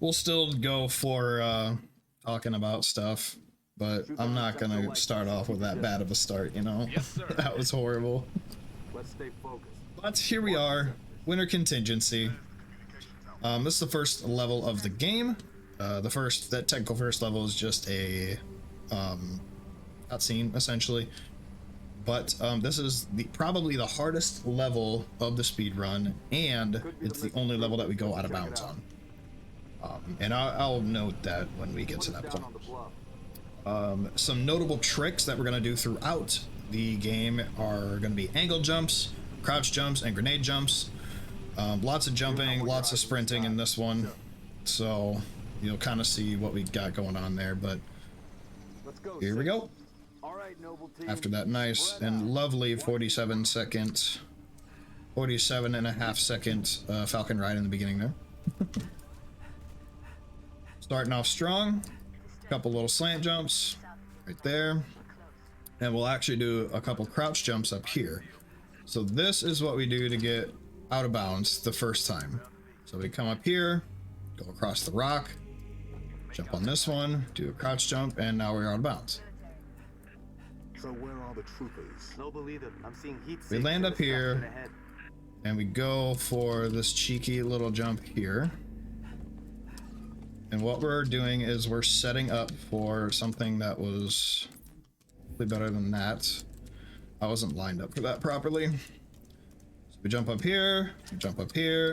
we'll still go for talking about stuff, but I'm not gonna start off with that bad of a start, you know. Yes, sir. That was horrible. Let's stay focused. But here we are, winter contingency. This is the first level of the game. That technical first level is just a cutscene essentially. But this is probably the hardest level of the speed run, and it's the only level that we go out of bounds on. And I'll note that when we get to that point. Some notable tricks that we're going to do throughout the game are going to be angle jumps, crouch jumps, and grenade jumps. Lots of jumping, lots of sprinting in this one, so you'll kind of see what we got going on there. But here we go. After that nice and lovely 47.5 second Falcon ride in the beginning there. Starting off strong, a couple little slant jumps right there, and we'll actually do a couple crouch jumps up here. So this is what we do to get out of bounds the first time. So we come up here, go across the rock, jump on this one, do a crouch jump, and now we're out of bounds. So where are the troopers? Noble leader, I'm seeing heat. We land up here, and we go for this cheeky little jump here. And what we're doing is we're setting up for something that was better than that. I wasn't lined up for that properly. So we jump up here,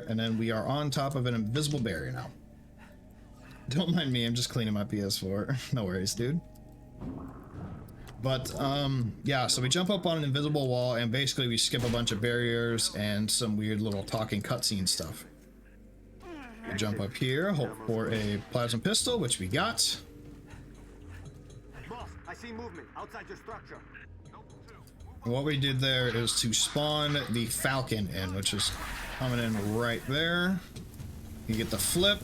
and then we are on top of an invisible barrier now. Don't mind me, I'm just cleaning my PS4. No worries, dude. But yeah, so we jump up on an invisible wall, and basically we skip a bunch of barriers and some weird little talking cutscene stuff. We jump up here, hope for a plasma pistol, which we got. Boss, I see movement outside your structure. And what we did there is to spawn the Falcon in, which is coming in right there. You get the flip,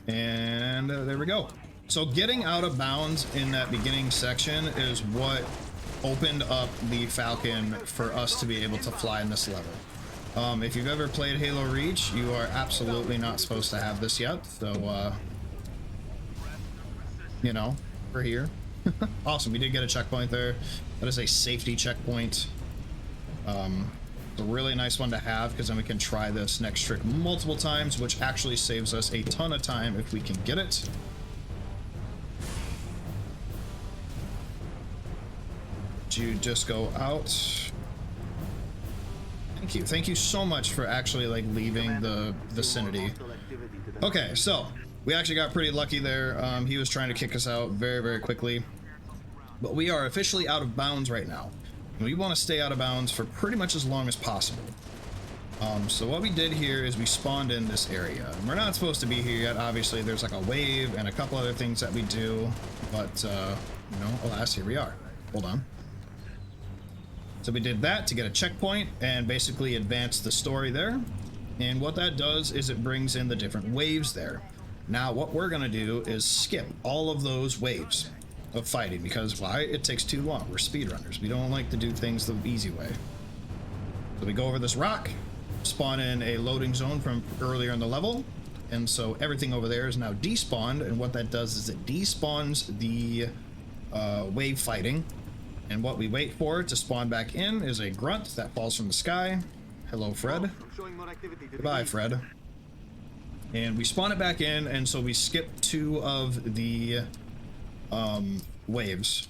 and there we go. So getting out of bounds in that beginning section is what opened up the Falcon for us to be able to fly in this level. If you've ever played Halo Reach, you are absolutely not supposed to have this yet. So, you know, we're here. Awesome, we did get a checkpoint there. That is a safety checkpoint. It's a really nice one to have, because then we can try this next trick multiple times, which actually saves us a ton of time if we can get it. You just go out. Thank you so much for actually like leaving the vicinity. Okay, so we actually got pretty lucky there. He was trying to kick us out very quickly, but we are officially out of bounds right now, and we want to stay out of bounds for pretty much as long as possible. So what we did here is we spawned in this area, and we're not supposed to be here yet. Obviously there's like a wave and a couple other things that we do, but you know, alas, here we are. Hold on. So we did that to get a checkpoint and basically advance the story there. And what that does is it brings in the different waves there. Now what we're gonna do is skip all of those waves of fighting, because why? It takes too long. We're speedrunners. We don't like to do things the easy way. So we go over this rock, spawn in a loading zone from earlier in the level, and so everything over there is now despawned, and what that does is it despawns the wave fighting. And what we wait for to spawn back in is a grunt that falls from the sky. Hello, Fred. Goodbye, Fred. And we spawn it back in, and so we skip 2 of the waves.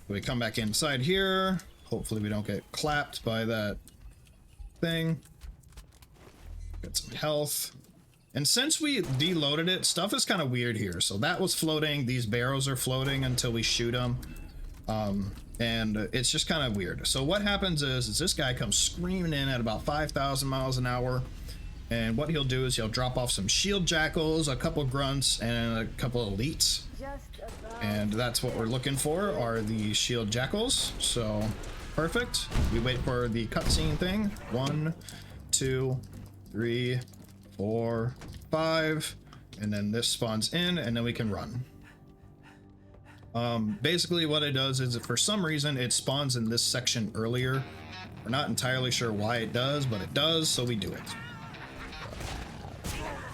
We come back inside here. Hopefully we don't get clapped by that thing. Get some health. And since we deloaded it, stuff is kind of weird here. So that was floating. These barrels are floating until we shoot them. And it's just kind of weird. So what happens is this guy comes screaming in at about 5,000 miles an hour, and what he'll do is he'll drop off some shield jackals, a couple grunts, and a couple elites, and that's what we're looking for, are the shield jackals. So perfect. We wait for the cutscene thing. 1, 2, 3, 4, 5, and then this spawns in, and then we can run. Basically what it does is, for some reason it spawns in this section earlier. We're not entirely sure why it does, but it does, so we do it.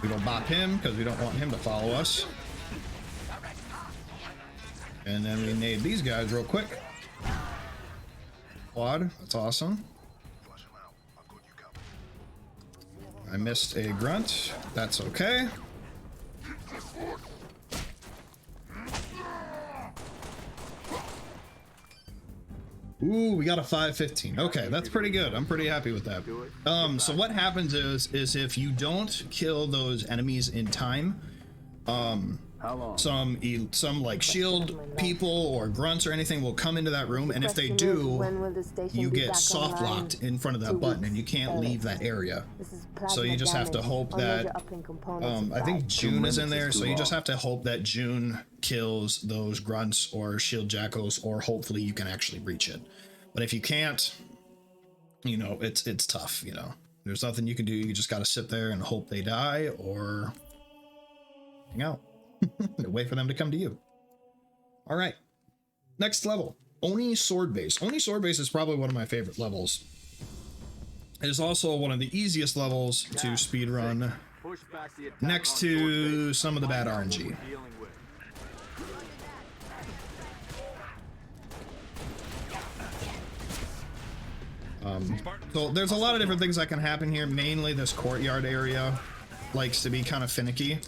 We will bop him because we don't want him to follow us. And then we nade these guys real quick. Quad, that's awesome. I missed a grunt. That's okay. Ooh, we got a 515. Okay, that's pretty good. I'm pretty happy with that. So what happens is if you don't kill those enemies in time, some like shield people or grunts or anything will come into that room, and if they do, you get soft locked in front of that button and you can't leave that area. So you just have to hope that I think June is in there, so you just have to hope that June kills those grunts or shield jackals, or hopefully you can actually reach it. But if you can't, you know, it's tough, you know. There's nothing you can do. You just got to sit there and hope they die or hang out. Wait for them to come to you. All right, next level, Oni Sword Base. Oni Sword Base is probably one of my favorite levels. It is also one of the easiest levels to speedrun, next to some of the bad RNG. So there's a lot of different things that can happen here. Mainly this courtyard area likes to be kind of finicky.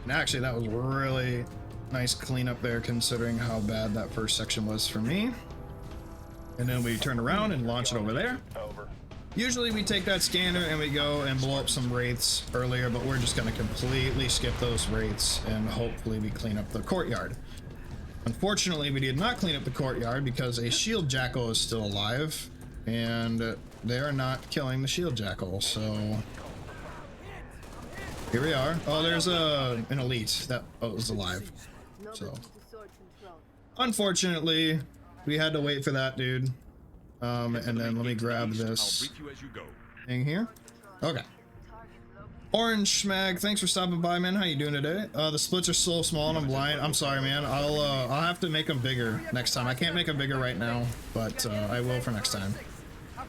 And actually, that was really nice cleanup there, considering how bad that first section was for me. And then we turn around and launch it over there. Usually we take that scanner and we go and blow up some wraiths earlier, but we're just going to completely skip those wraiths and hopefully we clean up the courtyard. Unfortunately, we did not clean up the courtyard because a shield jackal is still alive and they are not killing the shield jackal, so here we are. Oh, there's an elite that was alive. So unfortunately, we had to wait for that dude. And then let me grab this thing here. Okay. Orange Schmag, thanks for stopping by, man. How you doing today? The splits are so small and I'm blind. I'm sorry, man. I'll have to make them bigger next time. I can't make them bigger right now, but I will for next time. All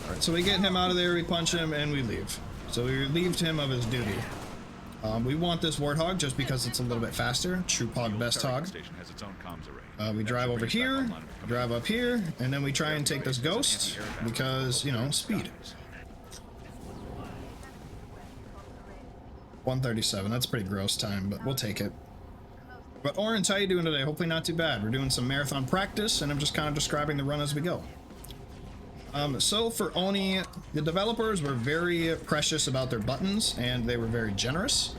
right, so we get him out of there, we punch him, and we leave. So we relieved him of his duty. We want this Warthog just because it's a little bit faster. True Pog, best hog. We drive over here, drive up here, and then we try and take this ghost because, you know, speed. 137, that's pretty gross time, but we'll take it. But Orange, how you doing today? Hopefully not too bad. We're doing some marathon practice, and I'm just kind of describing the run as we go. So for Oni, the developers were very precious about their buttons, and they were very generous.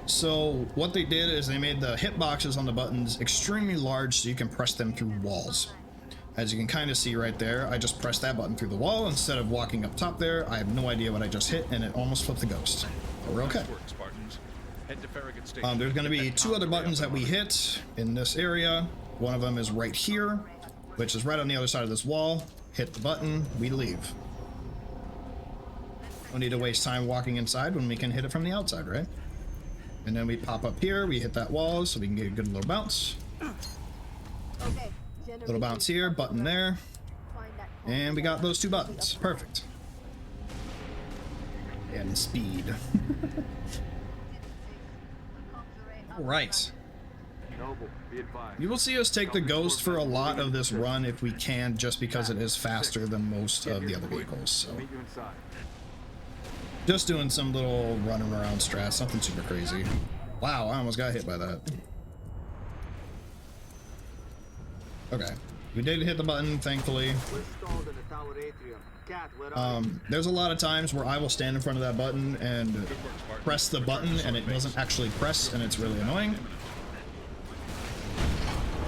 So what they did is they made the hitboxes on the buttons extremely large so you can press them through walls. As you can kind of see right there, I just pressed that button through the wall instead of walking up top there. I have no idea what I just hit, and it almost flipped the ghost. But we're okay. There's going to be two other buttons that we hit in this area. One of them is right here, which is right on the other side of this wall. Hit the button, we leave. Don't need to waste time walking inside when we can hit it from the outside, right? And then we pop up here, we hit that wall so we can get a good little bounce. Little bounce here, button there. And we got those two buttons. Perfect. And speed. Alright. You will see us take the ghost for a lot of this run if we can, just because it is faster than most of the other vehicles. So just doing some little running around strats, nothing super crazy. Wow, I almost got hit by that. Okay, we did hit the button, thankfully. There's a lot of times where I will stand in front of that button and press the button and it doesn't actually press, and it's really annoying.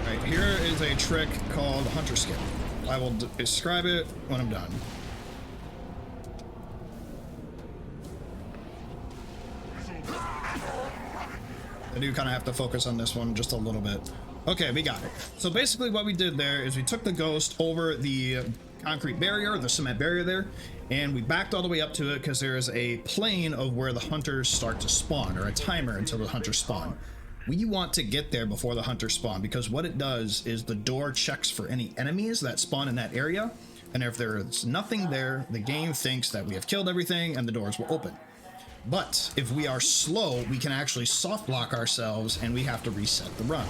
Alright, here is a trick called Hunter Skip. I will describe it when I'm done. I do kind of have to focus on this one just a little bit. Okay, we got it. So basically what we did there is we took the ghost over the concrete barrier, the cement barrier there, and we backed all the way up to it because there is a plane of where the hunters start to spawn, or a timer until the hunters spawn. We want to get there before the hunters spawn, because what it does is the door checks for any enemies that spawn in that area. And if there is nothing there, the game thinks that we have killed everything and the doors will open. But if we are slow, we can actually soft lock ourselves and we have to reset the run.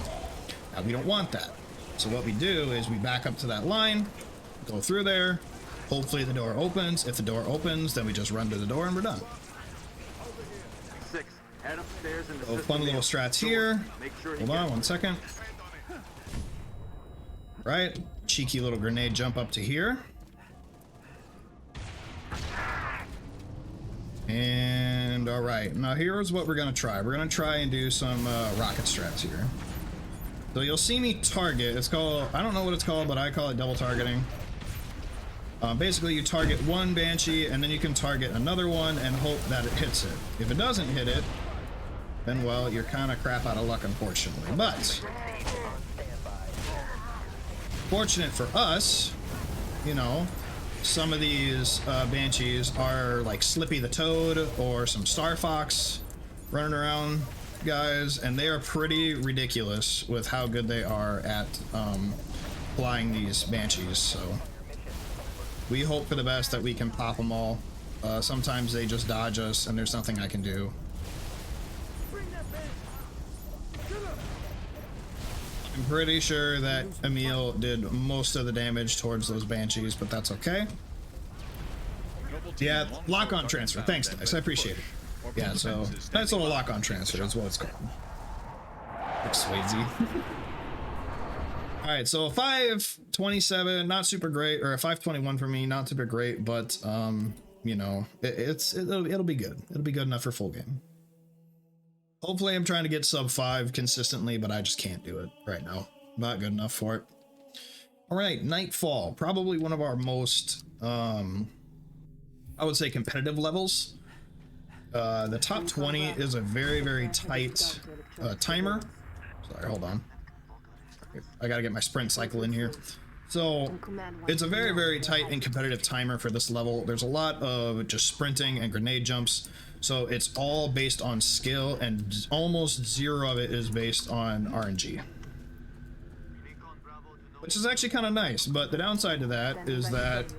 Now, we don't want that. So what we do is we back up to that line, go through there. Hopefully the door opens. If the door opens, then we just run to the door and we're done. 6. Head upstairs in the So system fun little mail. strats here. Make sure he Hold on gets- 1 second. Right, cheeky little grenade jump up to here. And all right, now here's what we're gonna try. We're gonna try and do some rocket strats here. So you'll see me target. It's called, I don't know what it's called, but I call it double targeting. Basically, you target one Banshee, and then you can target another one and hope that it hits it. If it doesn't hit it, then, well, you're kind of crap out of luck, unfortunately. But, fortunate for us, you know, some of these Banshees are like Slippy the Toad or some Star Fox running around guys, and they are pretty ridiculous with how good they are at flying these Banshees, so we hope for the best that we can pop them all. Sometimes they just dodge us and there's nothing I can do. I'm pretty sure that Emil did most of the damage towards those Banshees, but that's okay. Yeah, lock-on transfer. Thanks, guys. I appreciate it. Yeah, so nice little lock-on transfer is what it's called. Like Swayze. All right, so a 527, not super great, or a 521 for me, not super great, but you know, it'll be good. It'll be good enough for full game. Hopefully, I'm trying to get sub 5 consistently, but I just can't do it right now. Not good enough for it. All right, Nightfall, probably one of our most, I would say, competitive levels. The top 20 is a very, very tight timer. Sorry, hold on. I gotta get my sprint cycle in here. So it's a very, very tight and competitive timer for this level. There's a lot of just sprinting and grenade jumps. So it's all based on skill, and almost zero of it is based on RNG. Which is actually kind of nice, but the downside to that is that,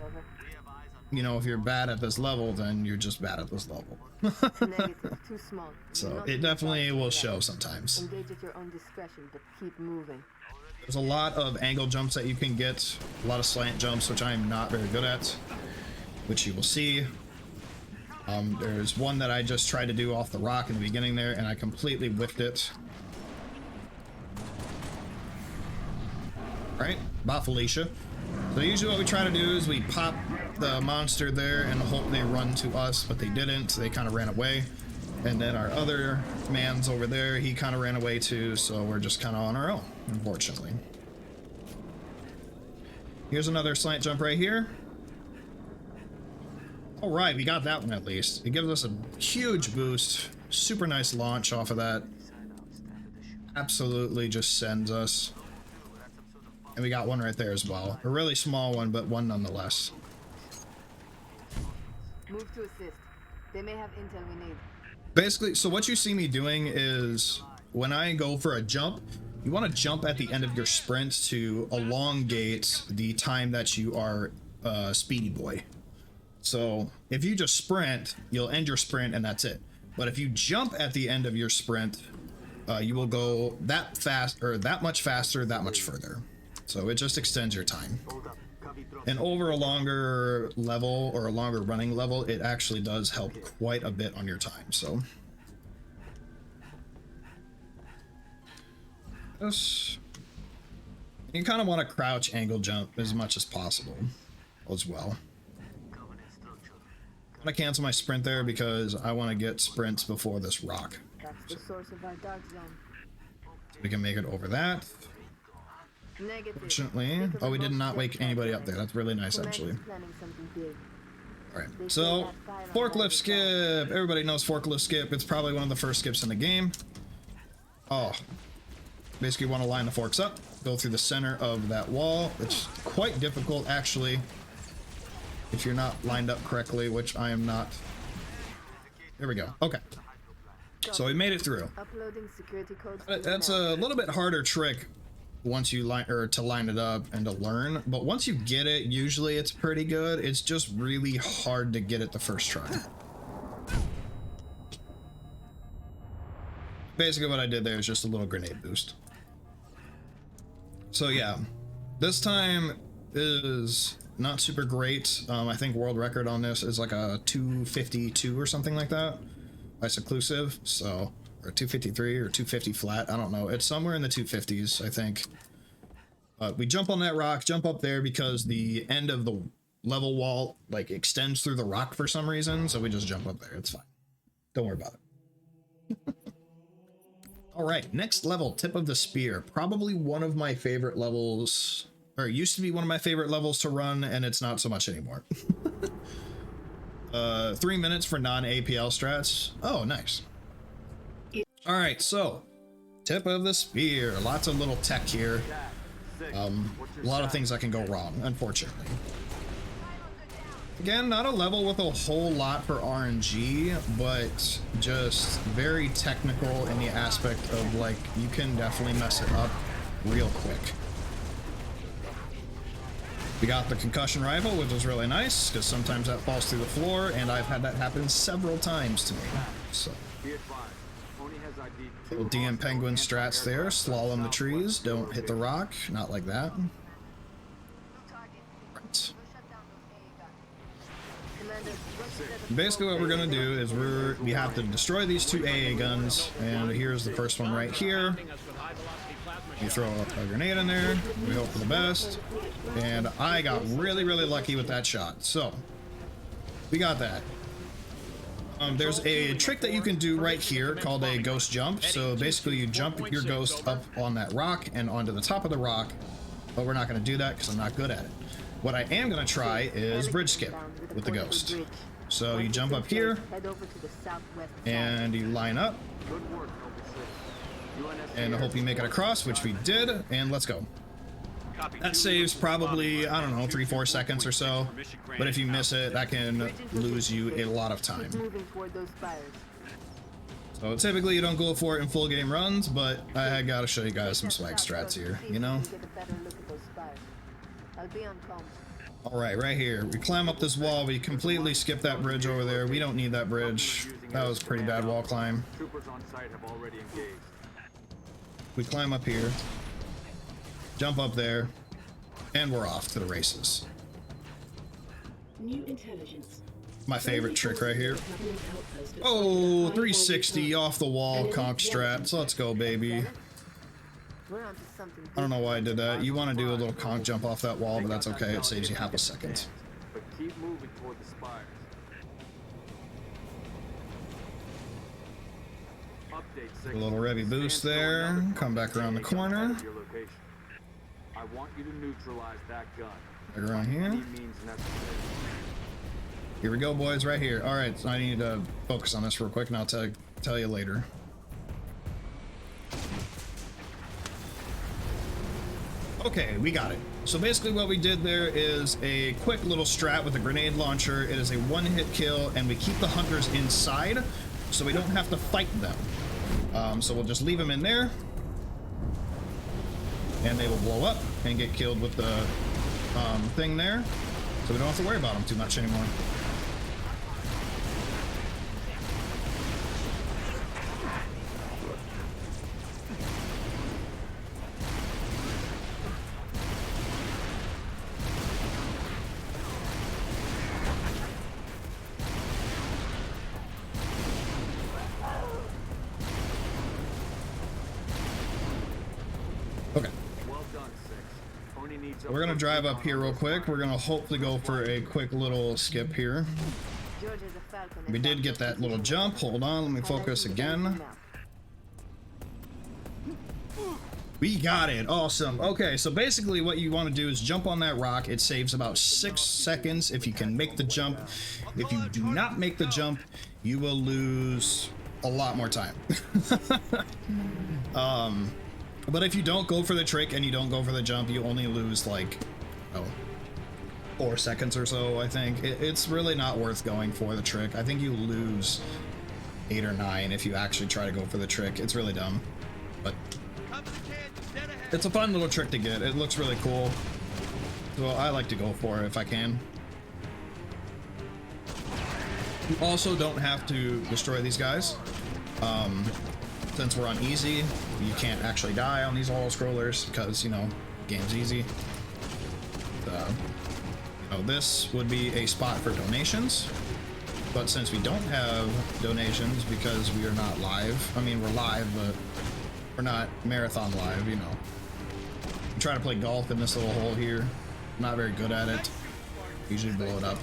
you know, if you're bad at this level, then you're just bad at this level. So it definitely will show sometimes. Engage at your own discretion, but keep moving. There's a lot of angle jumps that you can get, a lot of slant jumps, which I am not very good at, which you will see. There's one that I just tried to do off the rock in the beginning there, and I completely whiffed it. Right, bye Felicia. So usually what we try to do is we pop the monster there and hope they run to us, but they didn't. They kind of ran away. And then our other man's over there, he kind of ran away too, so we're just kind of on our own, unfortunately. Here's another slant jump right here. All right, we got that one at least. It gives us a huge boost. Super nice launch off of that. Absolutely just sends us. And we got one right there as well. A really small one, but one nonetheless. Move to assist. They may have intel we need. Basically, so what you see me doing is when I go for a jump, you want to jump at the end of your sprint to elongate the time that you are Speedy Boy. So if you just sprint, you'll end your sprint and that's it. But if you jump at the end of your sprint, you will go that fast, or that much faster, that much further. So it just extends your time. And over a longer level or a longer running level, it actually does help quite a bit on your time. So this, you kind of want to crouch angle jump as much as possible as well. I'm gonna cancel my sprint there because I want to get sprints before this rock. That's the source of our dark zone. So we can make it over that. Negative. Fortunately, oh, we did not wake anybody up there. That's really nice, actually. All right, so Forklift Skip. Everybody knows Forklift Skip. It's probably one of the first skips in the game. Oh, basically, you want to line the forks up, go through the center of that wall. It's quite difficult, actually, if you're not lined up correctly, which I am not. There we go. Okay, so we made it through. Uploading security codes. That's a little bit harder trick once you line it up and to learn, but once you get it, usually it's pretty good. It's just really hard to get it the first try. Basically what I did there is just a little grenade boost. So yeah, this time is not super great. I think world record on this is like a 252 or something like that. That's inclusive, so, or 253 or 250 flat, I don't know. It's somewhere in the 250s, I think. We jump on that rock, jump up there because the end of the level wall like extends through the rock for some reason, so we just jump up there. It's fine. Don't worry about it. All right, next level, Tip of the Spear. Probably one of my favorite levels, or it used to be one of my favorite levels to run, and it's not so much anymore. 3 minutes for non-APL strats. Oh, nice. All right, so Tip of the Spear. Lots of little tech here. A lot of things that can go wrong, unfortunately. Again, not a level with a whole lot for RNG, but just very technical in the aspect of, like, you can definitely mess it up real quick. We got the concussion rifle, which is really nice, because sometimes that falls through the floor, and I've had that happen several times to me. So, little DM Penguin strats there. Slalom the trees, don't hit the rock, not like that. Right. Basically what we're gonna do is we have to destroy these two AA guns, and here's the first one right here. You throw a grenade in there, we hope for the best, and I got really lucky with that shot. So we got that. There's a trick that you can do right here called a ghost jump. So basically you jump your ghost up on that rock and onto the top of the rock, but we're not going to do that because I'm not good at it. What I am going to try is bridge skip with the ghost. So you jump up here and you line up and I hope you make it across, which we did, and let's go. That saves probably, I don't know, 3-4 seconds or so, but if you miss it, that can lose you a lot of time. So typically you don't go for it in full game runs, but I gotta show you guys some swag strats here, you know? Alright, right here, we climb up this wall, we completely skip that bridge over there. We don't need that bridge. That was a pretty bad wall climb. We climb up here, jump up there, and we're off to the races. New intelligence. My favorite trick right here. Oh, 360 off the wall, conch strats. Let's go, baby. I don't know why I did that. You want to do a little conch jump off that wall, but that's okay. It saves you half a second. But keep moving toward the spires. A little Revy boost there. Come back around the corner. I want you to neutralize that gun. Back around here. Here we go, boys, right here. All right, so I need to focus on this real quick, and I'll tell you later. Okay, we got it. So basically what we did there is a quick little strat with a grenade launcher. It is a one-hit kill, and we keep the hunters inside, so we don't have to fight them. So we'll just leave them in there, and they will blow up and get killed with the thing there, so we don't have to worry about them too much anymore. We're gonna drive up here real quick. We're gonna hopefully go for a quick little skip here. We did get that little jump. Hold on, let me focus again. We got it. Awesome. Okay, so basically what you want to do is jump on that rock. It saves about 6 seconds if you can make the jump. If you do not make the jump, you will lose a lot more time. But if you don't go for the trick and you don't go for the jump, you only lose like 4 seconds or so, I think. It's really not worth going for the trick. I think you lose 8 or 9 if you actually try to go for the trick. It's really dumb. But It's a fun little trick to get. It looks really cool. So I like to go for it if I can. You also don't have to destroy these guys. Since we're on easy, you can't actually die on these auto scrollers because, you know, game's easy. This would be a spot for donations, but since we don't have donations because we are not live, I mean, we're live, but we're not marathon live, you know. I'm trying to play golf in this little hole here. I'm not very good at it. Usually blow it up,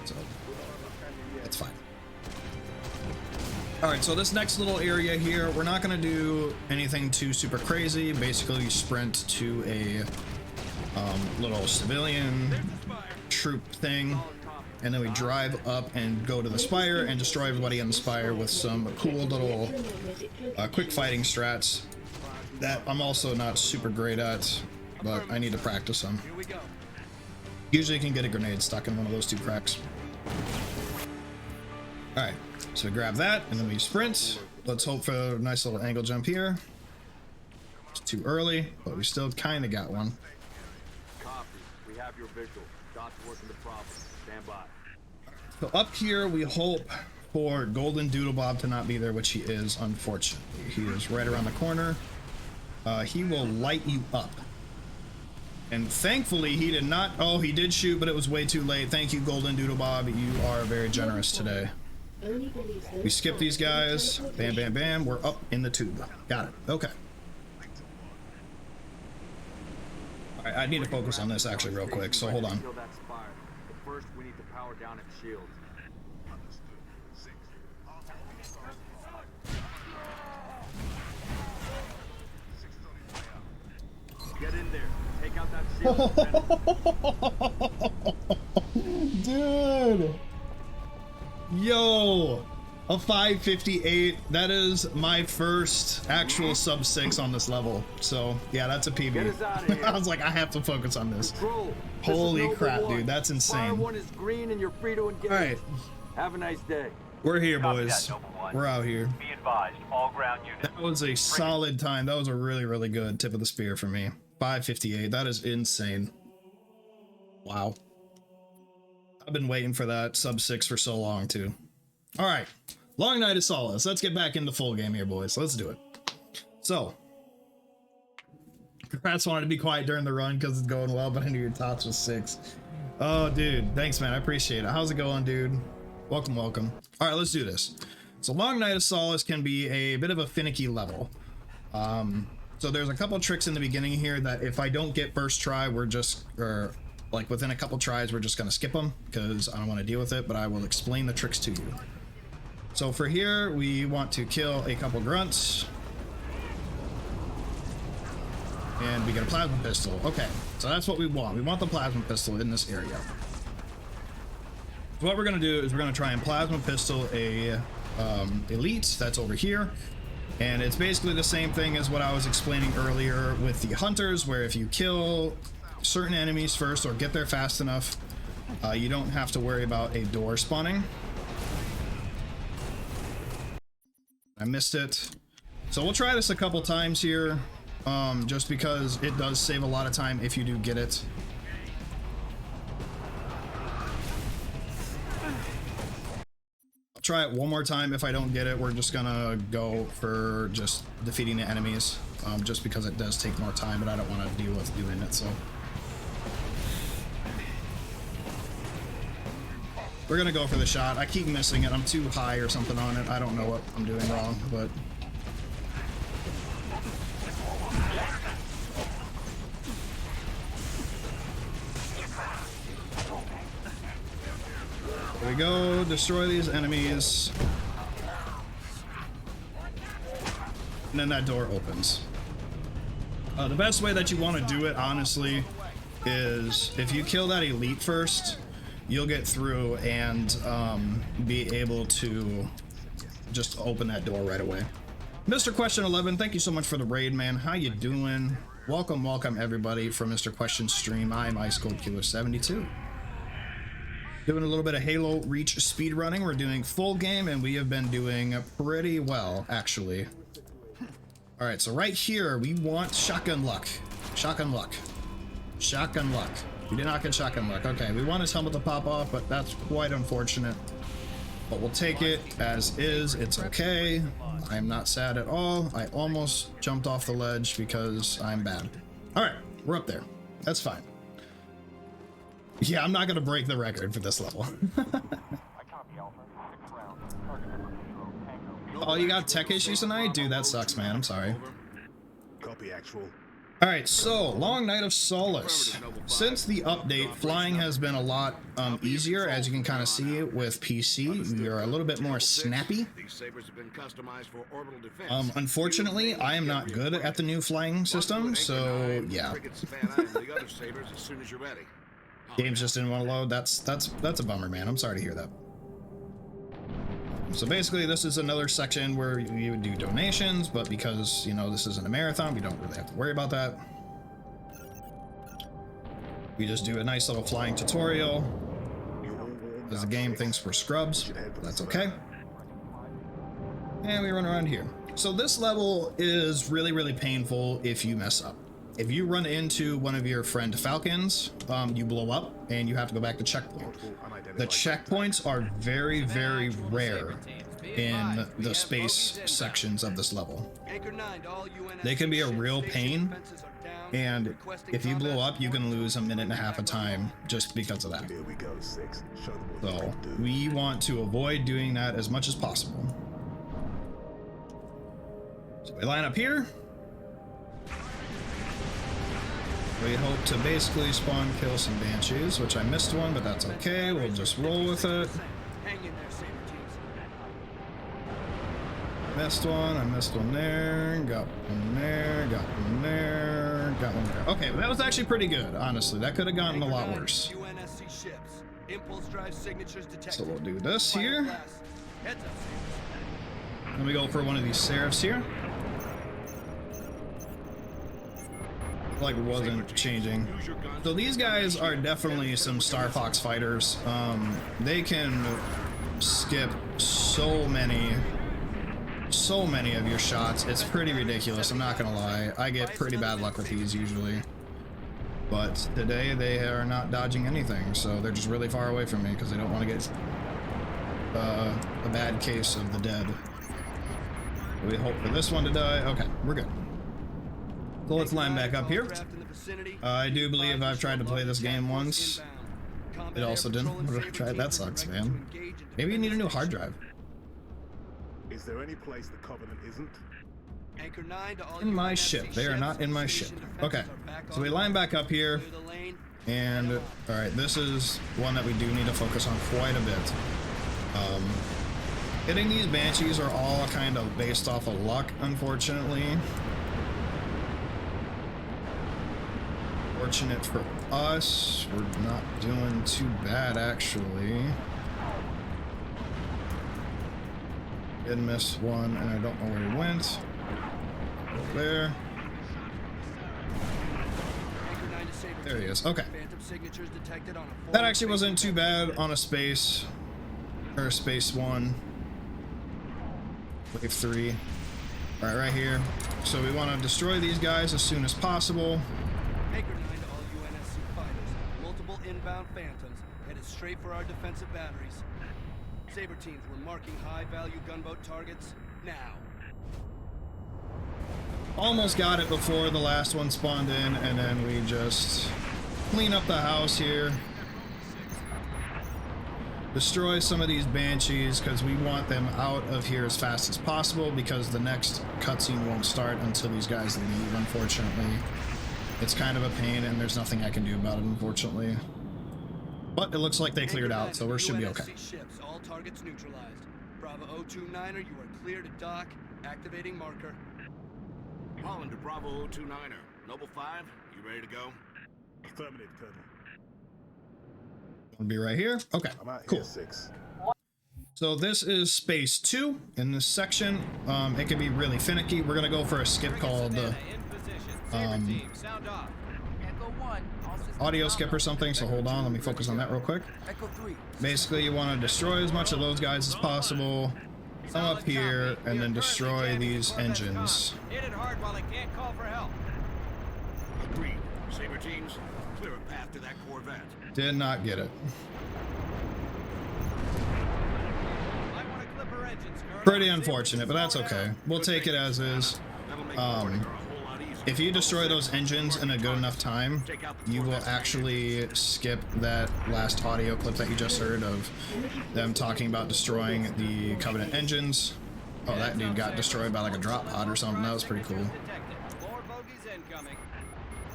so it's fine. All right, so this next little area here, we're not gonna do anything too super crazy. Basically, you sprint to a little civilian troop thing, and then we drive up and go to the spire and destroy everybody in the spire with some cool little quick fighting strats that I'm also not super great at, but I need to practice them. Usually you can get a grenade stuck in one of those two cracks. All right, so we grab that and then we sprint. Let's hope for a nice little angle jump here. It's too early, but we still kind of got one. Copy. We have your visual. Dot's working the problem. Stand by. So up here, we hope for Golden Doodlebob to not be there, which he is, unfortunately. He is right around the corner. He will light you up. And thankfully, he did not. Oh, he did shoot, but it was way too late. Thank you, Golden Doodlebob. You are very generous today. We skip these guys. Bam, bam, bam. We're up in the tube. Got it. Okay. All right, I need to focus on this actually real quick, so hold on. Kill that spire. But first, we need to power down its shields. Get in there. Take out that shield. Dude. Yo. A 558. That is my first actual sub 6 on this level. So, yeah, that's a Get us out of PB. here. I was like, I have to focus on this. Control. Holy This is crap, Nova dude. 1. That's Spire insane. 1 is green and you're free to engage. All right. Have a nice day. We're here, Copy boys. that, Nova 1. We're out here. Be advised, all ground units. That was a solid time. That was a really, really good tip of the spear for me. 558. That is insane. Wow. I've been waiting for that sub 6 for so long, too. All right. Long Night of Solace. Let's get back into full game here, boys. Let's do it. So, Kratz wanted to be quiet during the run because it's going well, but I knew your tots was 6. Oh, dude. Thanks, man. I appreciate it. How's it going, dude? Welcome, welcome. All right, let's do this. So, Long Night of Solace can be a bit of a finicky level. So there's a couple tricks in the beginning here that if I don't get first try, we're just, or like within a couple tries, we're just going to skip them because I don't want to deal with it, but I will explain the tricks to you. So for here, we want to kill a couple grunts. And we get a plasma pistol. Okay, so that's what we want. We want the plasma pistol in this area. So what we're gonna do is we're gonna try and plasma pistol a elite that's over here. And it's basically the same thing as what I was explaining earlier with the hunters, where if you kill certain enemies first or get there fast enough, you don't have to worry about a door spawning. I missed it. So we'll try this a couple times here, just because it does save a lot of time if you do get it. I'll try it one more time. If I don't get it, we're just gonna go for just defeating the enemies, just because it does take more time, but I don't want to deal with doing it, so. We're gonna go for the shot. I keep missing it. I'm too high or something on it. I don't know what I'm doing wrong, but... There we go. Destroy these enemies. And then that door opens. The best way that you want to do it, honestly, is if you kill that elite first, you'll get through and be able to just open that door right away. Mr. Question 11, thank you so much for the raid, man. How you doing? Welcome, welcome everybody from Mr. Question stream. I'm Ice Cold Killer 72. Doing a little bit of Halo Reach speed running. We're doing full game and we have been doing pretty well, actually. All right, so right here we want shotgun luck. Shotgun luck. Shotgun luck. We did not get shotgun luck. Okay, we want his helmet to pop off, but that's quite unfortunate. But we'll take it as is. It's okay. I'm not sad at all. I almost jumped off the ledge because I'm bad. All right, we're up there. That's fine. Yeah, I'm not gonna break the record for this level. Oh, you got tech issues tonight? Dude, that sucks, man. I'm sorry. Copy actual. All right, so long night of solace. Since the update, flying has been a lot easier, as you can kind of see with PC. We are a little bit more snappy. Unfortunately, I am not good at the new flying system, so yeah. Games just didn't want to load. That's a bummer, man. I'm sorry to hear that. So basically, this is another section where you would do donations, but because, you know, this isn't a marathon, we don't really have to worry about that. We just do a nice little flying tutorial. As the game thinks we're scrubs, that's okay. And we run around here. So this level is really, really painful if you mess up. If you run into one of your friend Falcons, you blow up and you have to go back to checkpoint. The checkpoints are very, very rare in the space sections of this level. They can be a real pain, and if you blow up, you can lose a minute and a half of time just because of that. So we want to avoid doing that as much as possible. So we line up here. We hope to basically spawn kill some banshees, which I missed one, but that's okay. We'll just roll with it. Missed one. I missed one there. Got one there. Got one there. Got one there. Okay, that was actually pretty good, honestly. That could have gotten a lot worse. So we'll do this here. Let me go for one of these seraphs here. Like wasn't changing. So these guys are definitely some Star Fox fighters. They can skip so many of your shots. It's pretty ridiculous, I'm not gonna lie. I get pretty bad luck with these usually, but today they are not dodging anything, so they're just really far away from me because they don't want to get a bad case of the dead. We hope for this one to die. Okay, we're good. So let's line back up here. I do believe I've tried to play this game once. It also didn't. That sucks, man. Maybe you need a new hard drive. Is there any place the Covenant isn't? In my ship. They are not in my ship. Okay. So we line back up here. And, alright, this is one that we do need to focus on quite a bit. Hitting these banshees are all kind of based off of luck, unfortunately. Fortunate for us, we're not doing too bad actually. Did miss one and I don't know where he went. Over there. There he is. Okay. That actually wasn't too bad on a space, or space 1. Wave 3. Alright, right here. So we want to destroy these guys as soon as possible. Inbound Phantoms headed straight for our defensive batteries. Saber teams were marking high-value gunboat targets now. Almost got it before the last one spawned in, and then we just clean up the house here. Destroy some of these banshees because we want them out of here as fast as possible because the next cutscene won't start until these guys leave, unfortunately. It's kind of a pain and there's nothing I can do about it, unfortunately. But it looks like they cleared out, so we should be okay. Ships, all targets neutralized. Bravo 029er, you are clear to dock. Activating marker. Holland to Bravo 029er. Noble 5, you ready to go? Affirmative, Colonel. We'll be right here. Okay, cool. 6. So this is space 2 in this section. It can be really finicky. We're gonna go for a skip called audio skip or something, so hold on, let me focus on that real quick. Basically, you want to destroy as much of those guys as possible, come up here, and then destroy these engines. Hit it hard while it can't call for help. Agreed. Saber teams, clear a path to that Corvette. Did not get it. I want to clip her engines, Colonel. Pretty unfortunate, but that's okay. We'll take it as is. That'll make boarding her a whole lot easier. If you destroy those engines in a good enough time, you will actually skip that last audio clip that you just heard of them talking about destroying the Covenant engines. Oh, that dude got destroyed by like a drop pod or something. That was pretty cool. More bogeys incoming.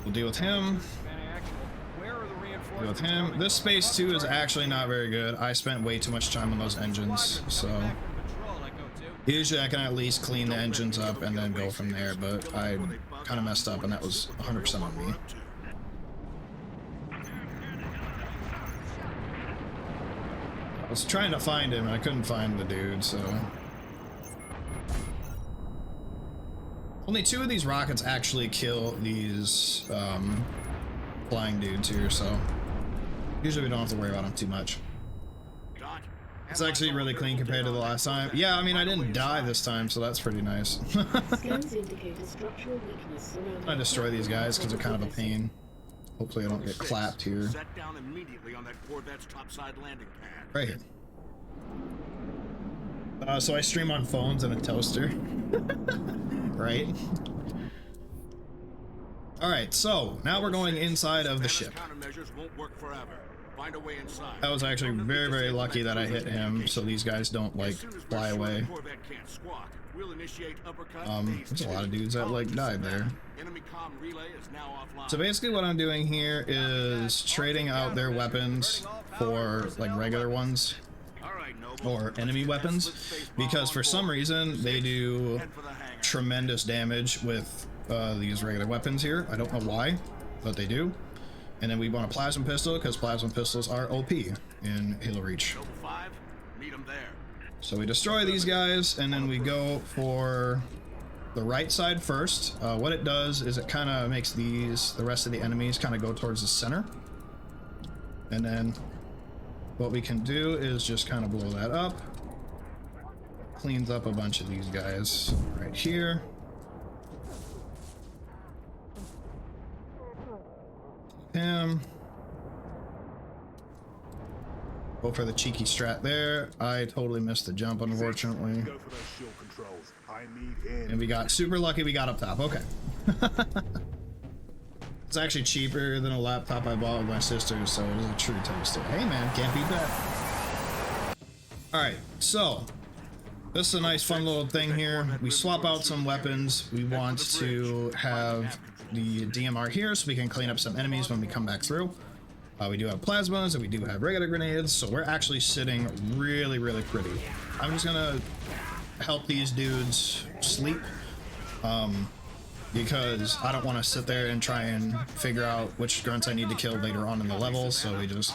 We'll deal with him. Where are the Deal reinforcements? with him. This space too is actually not very good. I spent way too much time on those engines, so usually I can at least clean the engines up and then go from there, but I kind of messed up and that was 100% on me. I was trying to find him and I couldn't find the dude, so... Only 2 of these rockets actually kill these flying dudes here, so usually we don't have to worry about them too much. It's actually really clean compared to the last time. Yeah, I mean, I didn't die this time, so that's pretty nice. Scans indicate a structural weakness surrounding. I destroy these guys because they're kind of a pain. Hopefully I don't get clapped here. Set down immediately on that Corvette's topside landing pad. Right here. So I stream on phones and a toaster. Right? Alright, so now we're going inside of the ship. Countermeasures won't work forever. Find a way inside. I was actually very, very lucky that I hit him, so these guys don't, like, fly away. There's a lot of dudes that, like, died there. So basically what I'm doing here is trading out their weapons for, like, regular ones. Or enemy weapons. Because for some reason, they do tremendous damage with these regular weapons here. I don't know why, but they do. And then we want a plasma pistol because plasma pistols are OP in Halo Reach. So we destroy these guys and then we go for the right side first. What it does is it kind of makes the rest of the enemies kind of go towards the center. And then what we can do is just kind of blow that up. Cleans up a bunch of these guys right here. Him. Go for the cheeky strat there. I totally missed the jump, unfortunately. Go for those shield controls. I need in. And we got super lucky we got up top. Okay. It's actually cheaper than a laptop I bought with my sister, so it was a true toaster. Hey man, can't beat that. Alright, so this is a nice fun little thing here. We swap out some weapons. We want to have the DMR here so we can clean up some enemies when we come back through. We do have plasmas and we do have regular grenades, so we're actually sitting really, really pretty. I'm just gonna help these dudes sleep because I don't want to sit there and try and figure out which grunts I need to kill later on in the level, so we just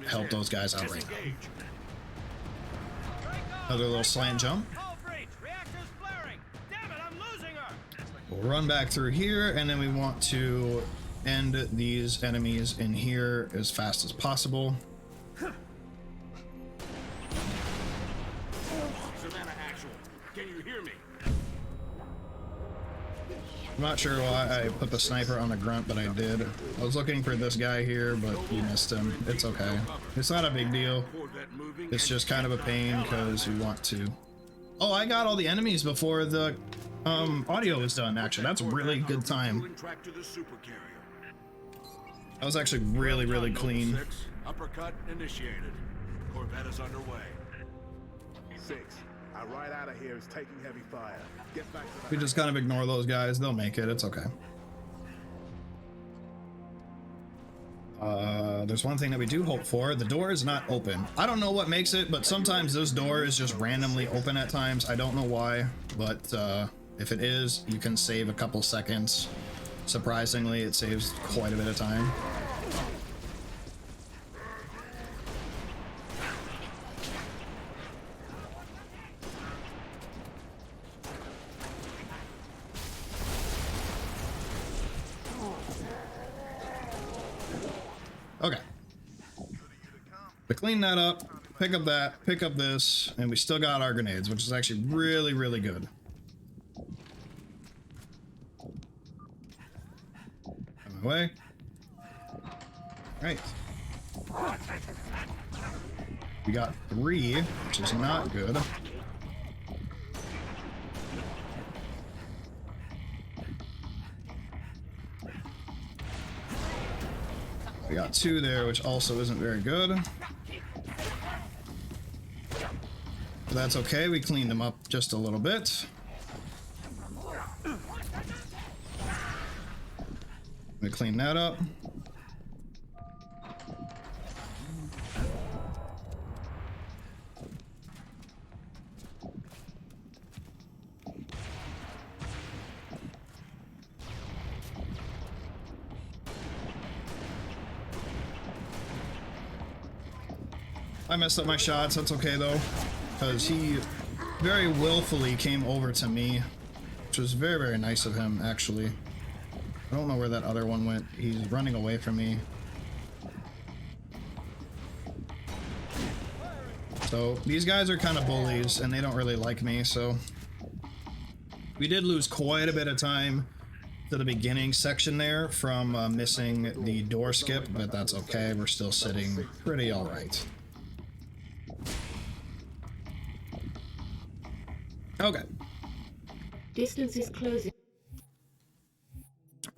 help those guys out right now. Another little slant jump. We'll run back through here, and then we want to end these enemies in here as fast as possible. Savannah actual. Can you hear me? I'm not sure why I put the sniper on the grunt, but I did. I was looking for this guy here, but you missed him. It's okay. It's not a big deal. It's just kind of a pain because we want to... Oh, I got all the enemies before the audio was done, actually. That's a really good time. That was actually really, really clean. Uppercut initiated. Corvette is underway. 6. Our right out of here is taking heavy fire. Get back to We just kind of ignore those guys. They'll make it. It's okay. There's one thing that we do hope for. The door is not open. I don't know what makes it, but sometimes this door is just randomly open at times. I don't know why, but if it is, you can save a couple seconds. Surprisingly, it saves quite a bit of time. Okay. We clean that up, pick up that, pick up this, and we still got our grenades, which is actually really, really good. On my way. Right. We got 3, which is not good. We got 2 there, which also isn't very good. But that's okay, we cleaned them up just a little bit. We clean that up. I messed up my shots, that's okay though, because he very willfully came over to me, which was very, very nice of him, actually. I don't know where that other one went. He's running away from me. So these guys are kind of bullies, and they don't really like me, so... We did lose quite a bit of time to the beginning section there from missing the door skip, but that's okay. We're still sitting pretty alright. Okay. Distance is closing.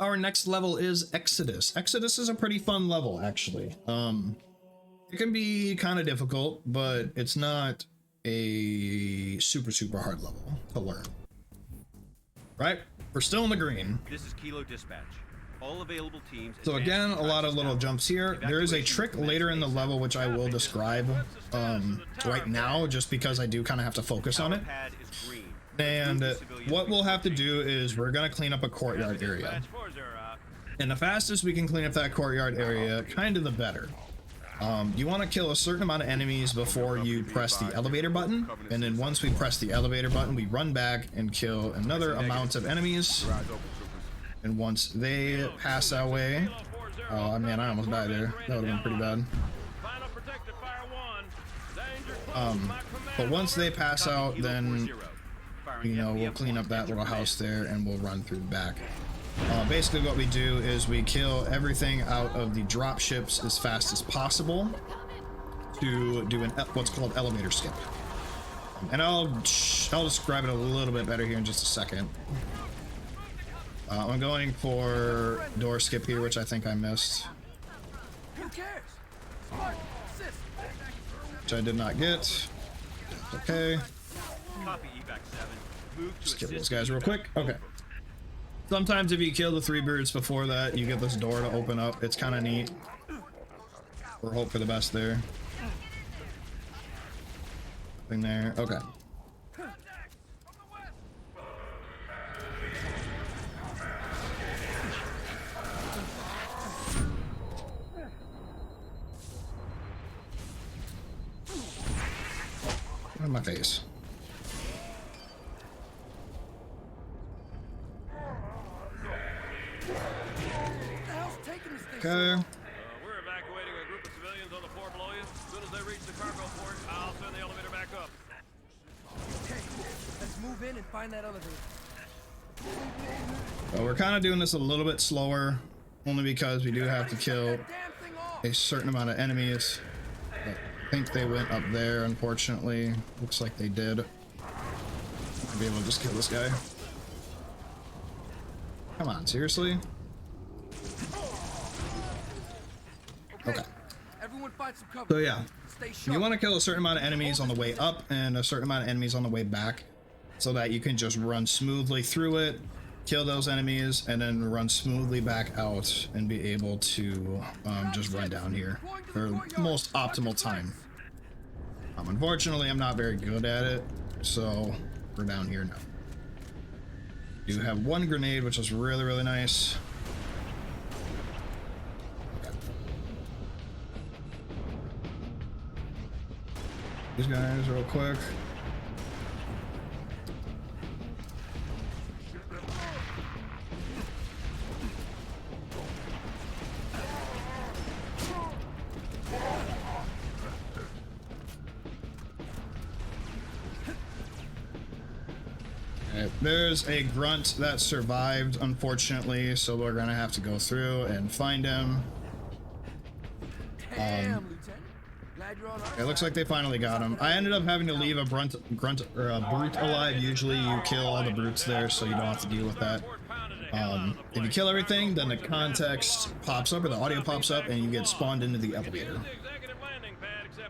Our next level is Exodus. Exodus is a pretty fun level, actually. It can be kind of difficult, but it's not a super, super hard level to learn. Right? We're still in the green. This is Kilo Dispatch. All available teams. So again, a lot of little jumps here. There is a trick later in the level which I will describe right now, just because I do kind of have to focus on it. And what we'll have to do is we're going to clean up a courtyard area. And the fastest we can clean up that courtyard area, kind of the better. You want to kill a certain amount of enemies before you press the elevator button. And then once we press the elevator button, we run back and kill another amount of enemies. And once they pass away... Oh man, I almost died there. That would have been pretty bad. But once they pass out, then... You know, we'll clean up that little house there and we'll run through the back. Basically what we do is we kill everything out of the drop ships as fast as possible to do what's called elevator skip. And I'll describe it a little bit better here in just a second. I'm going for door skip here, which I think I missed. Which I did not get. Okay. Just kill those guys real quick. Okay. Sometimes if you kill the 3 birds before that, you get this door to open up. It's kind of neat. We'll hope for the best there. Nothing there. Okay. In my face. Okay. We're evacuating a group of civilians on the floor below you. As soon as they reach the cargo port, I'll send the elevator back up. Okay, let's move in and find that elevator. Well, we're kind of doing this a little bit slower, only because we do have to kill a certain amount of enemies. I think they went up there, unfortunately. Looks like they did. I'll be able to just kill this guy. Come on, seriously? Okay. So yeah, you want to kill a certain amount of enemies on the way up and a certain amount of enemies on the way back, so that you can just run smoothly through it, kill those enemies, and then run smoothly back out and be able to just run down here for the most optimal time. Unfortunately, I'm not very good at it, so we're down here now. You have 1 grenade, which is really, really nice. These guys real quick. Okay, there's a grunt that survived, unfortunately, so we're gonna have to go through and find him. It looks like they finally got him. I ended up having to leave a brute alive. Usually you kill all the brutes there, so you don't have to deal with that. If you kill everything, then the context pops up, or the audio pops up, and you get spawned into the elevator.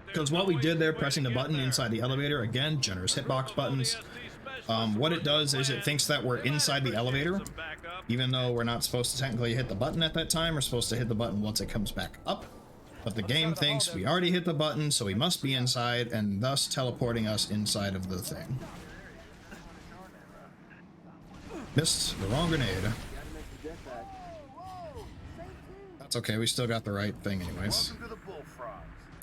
Because what we did there, pressing the button inside the elevator, again, generous hitbox buttons, what it does is it thinks that we're inside the elevator, even though we're not supposed to technically hit the button at that time. We're supposed to hit the button once it comes back up. But the game thinks we already hit the button, so we must be inside, and thus teleporting us inside of the thing. Missed the wrong grenade. That's okay, we still got the right thing anyways.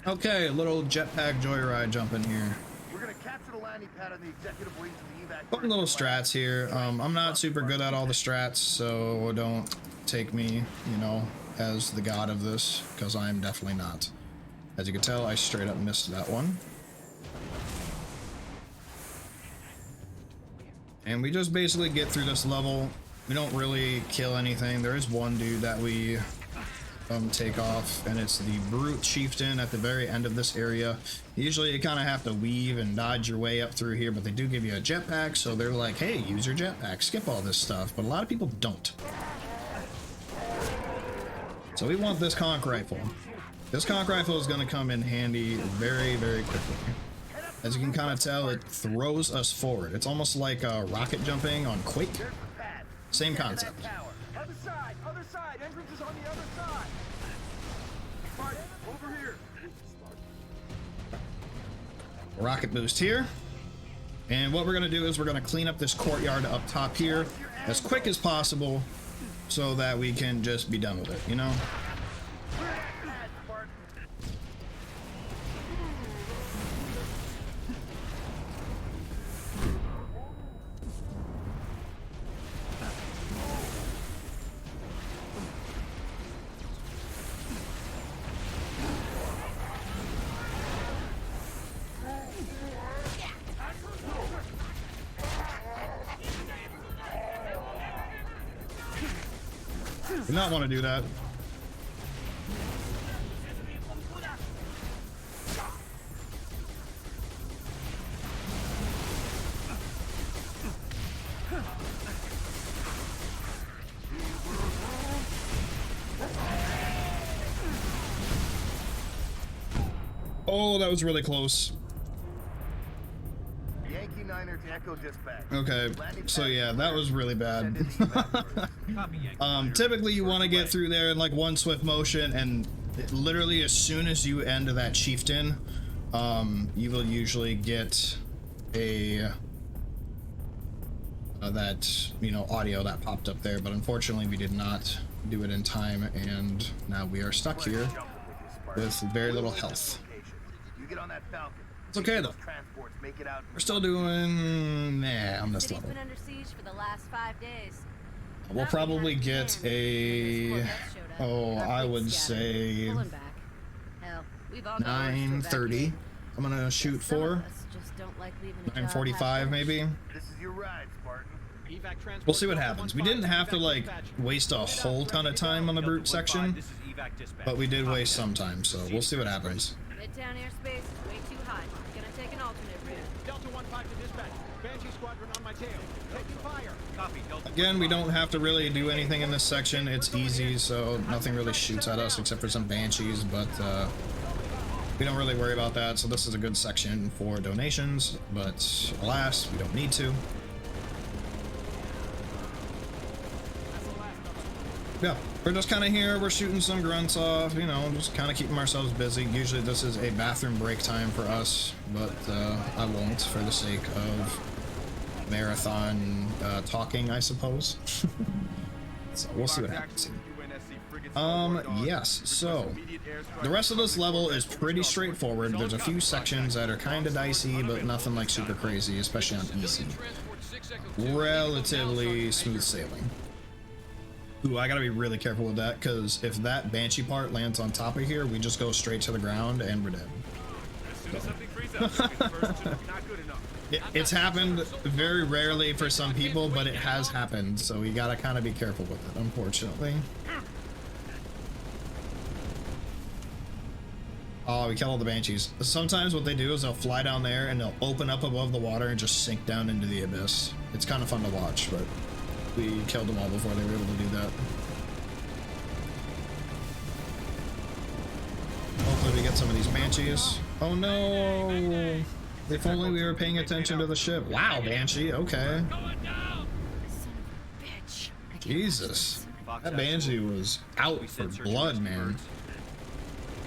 Okay, a little jetpack joyride jumping here. We're gonna capture the landing pad on the executive wing to the evac. Putting little strats here. I'm not super good at all the strats, so don't take me, you know, as the god of this, because I'm definitely not. As you can tell, I straight up missed that one. And we just basically get through this level. We don't really kill anything. There is one dude that we take off, and it's the brute chieftain at the very end of this area. Usually you kind of have to weave and dodge your way up through here, but they do give you a jetpack, so they're like, hey, use your jetpack, skip all this stuff, but a lot of people don't. So we want this conch rifle. This conch rifle is going to come in handy very, very quickly. As you can kind of tell, it throws us forward. It's almost like rocket jumping on Quake. Same concept. Other side, entrance is on the other side. Right, over here. Rocket boost here. And what we're going to do is we're going to clean up this courtyard up top here as quick as possible, so that we can just be done with it, you know? Do not want to do that. Oh, that was really close. Yankee Niner to Echo Dispatch. Okay, so yeah, that was really bad. Typically you want to get through there in like one swift motion, and literally as soon as you end that chieftain, you will usually get a that, you know, audio that popped up there, but unfortunately we did not do it in time, and now we are stuck here with very little health. You get on that Falcon. It's okay though. We're still doing on this level. Been under siege for the last 5 days. We'll probably get a, I would say 9:30. I'm gonna shoot for 9:45 maybe. This is your ride, Spartan. We'll see what happens. We didn't have to like waste a whole ton of time on the brute section, but we did waste some time, so we'll see what happens. Midtown airspace is way too high. Gonna take an alternate route. Delta 1-5 to dispatch. Banshee squadron on my tail. Taking fire. Copy. Delta. Again, we don't have to really do anything in this section. It's easy, so nothing really shoots at us except for some banshees, but we don't really worry about that. So this is a good section for donations, but alas, we don't need to. Yeah, we're just kind of here, we're shooting some grunts off, you know, just kind of keeping ourselves busy. Usually this is a bathroom break time for us, but I won't for the sake of marathon talking, I suppose. So we'll see what happens. Yes, so the rest of this level is pretty straightforward. There's a few sections that are kind of dicey, but nothing like super crazy, especially on easy. Relatively smooth sailing. Ooh, I gotta be really careful with that, because if that banshee part lands on top of here, we just go straight to the ground and we're dead. It's happened very rarely for some people, but it has happened, so we gotta kind of be careful with it, unfortunately. Oh, we killed all the banshees. Sometimes what they do is they'll fly down there and they'll open up above the water and just sink down into the abyss. It's kind of fun to watch, but we killed them all before they were able to do that. Hopefully we get some of these banshees. Oh no! If only we were paying attention to the ship. Wow, banshee, okay. Jesus. That banshee was out for blood, man.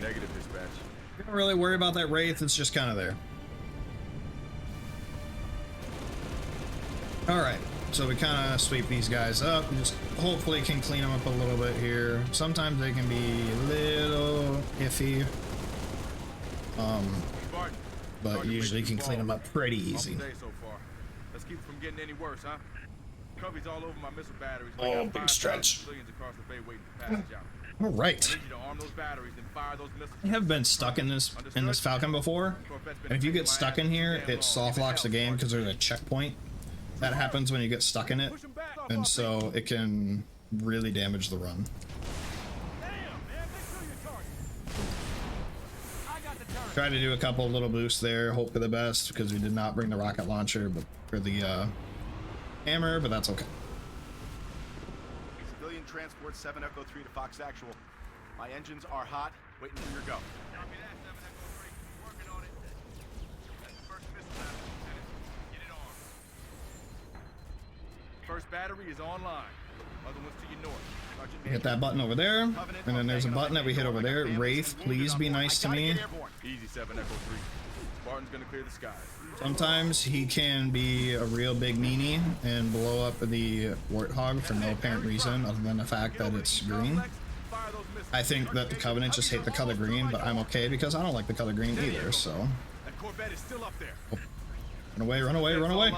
Negative dispatch. We don't really worry about that wraith, it's just kind of there. Alright, so we kind of sweep these guys up. We just hopefully can clean them up a little bit here. Sometimes they can be a little iffy. But usually can clean them up pretty easy. Let's keep it from getting any worse, huh? Covey's all over my missile batteries. Oh, big stretch. Across the bay waiting to passage out. All right. I have been stuck in this Falcon before, and if you get stuck in here, it soft locks the game because there's a checkpoint that happens when you get stuck in it, and so it can really damage the run. Try to do a couple little boosts there, hope for the best because we did not bring the rocket launcher, but for the hammer, but that's okay. Civilian transport 7 Echo 3 to Fox Actual. My engines are hot, waiting for your go. Copy that, 7 Echo 3. Working on it. That's the first missile battery, Lieutenant. Get it on. First battery is online. Other ones to your north. Hit that button over there, and then there's a button that we hit over there. Wraith, please be nice to me. Easy, 7 Echo 3. Spartan's gonna clear the skies. Sometimes he can be a real big meanie and blow up the Warthog for no apparent reason other than the fact that it's green. I think that the Covenant just hate the color green, but I'm okay because I don't like the color green either, so. Oh. Run away, run away, run away.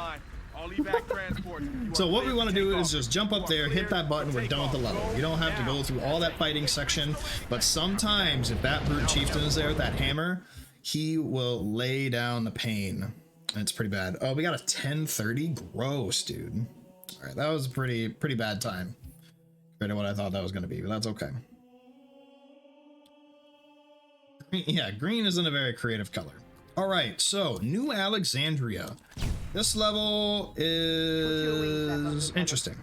So what we want to do is just jump up there, hit that button, we're done with the level. You don't have to go through all that fighting section, but sometimes if that brute chieftain is there with that hammer, he will lay down the pain. And it's pretty bad. Oh, we got a 1030? Gross, dude. All right, that was a pretty bad time compared to what I thought that was going to be, but that's okay. Yeah, green isn't a very creative color. All right, so New Alexandria. This level is interesting.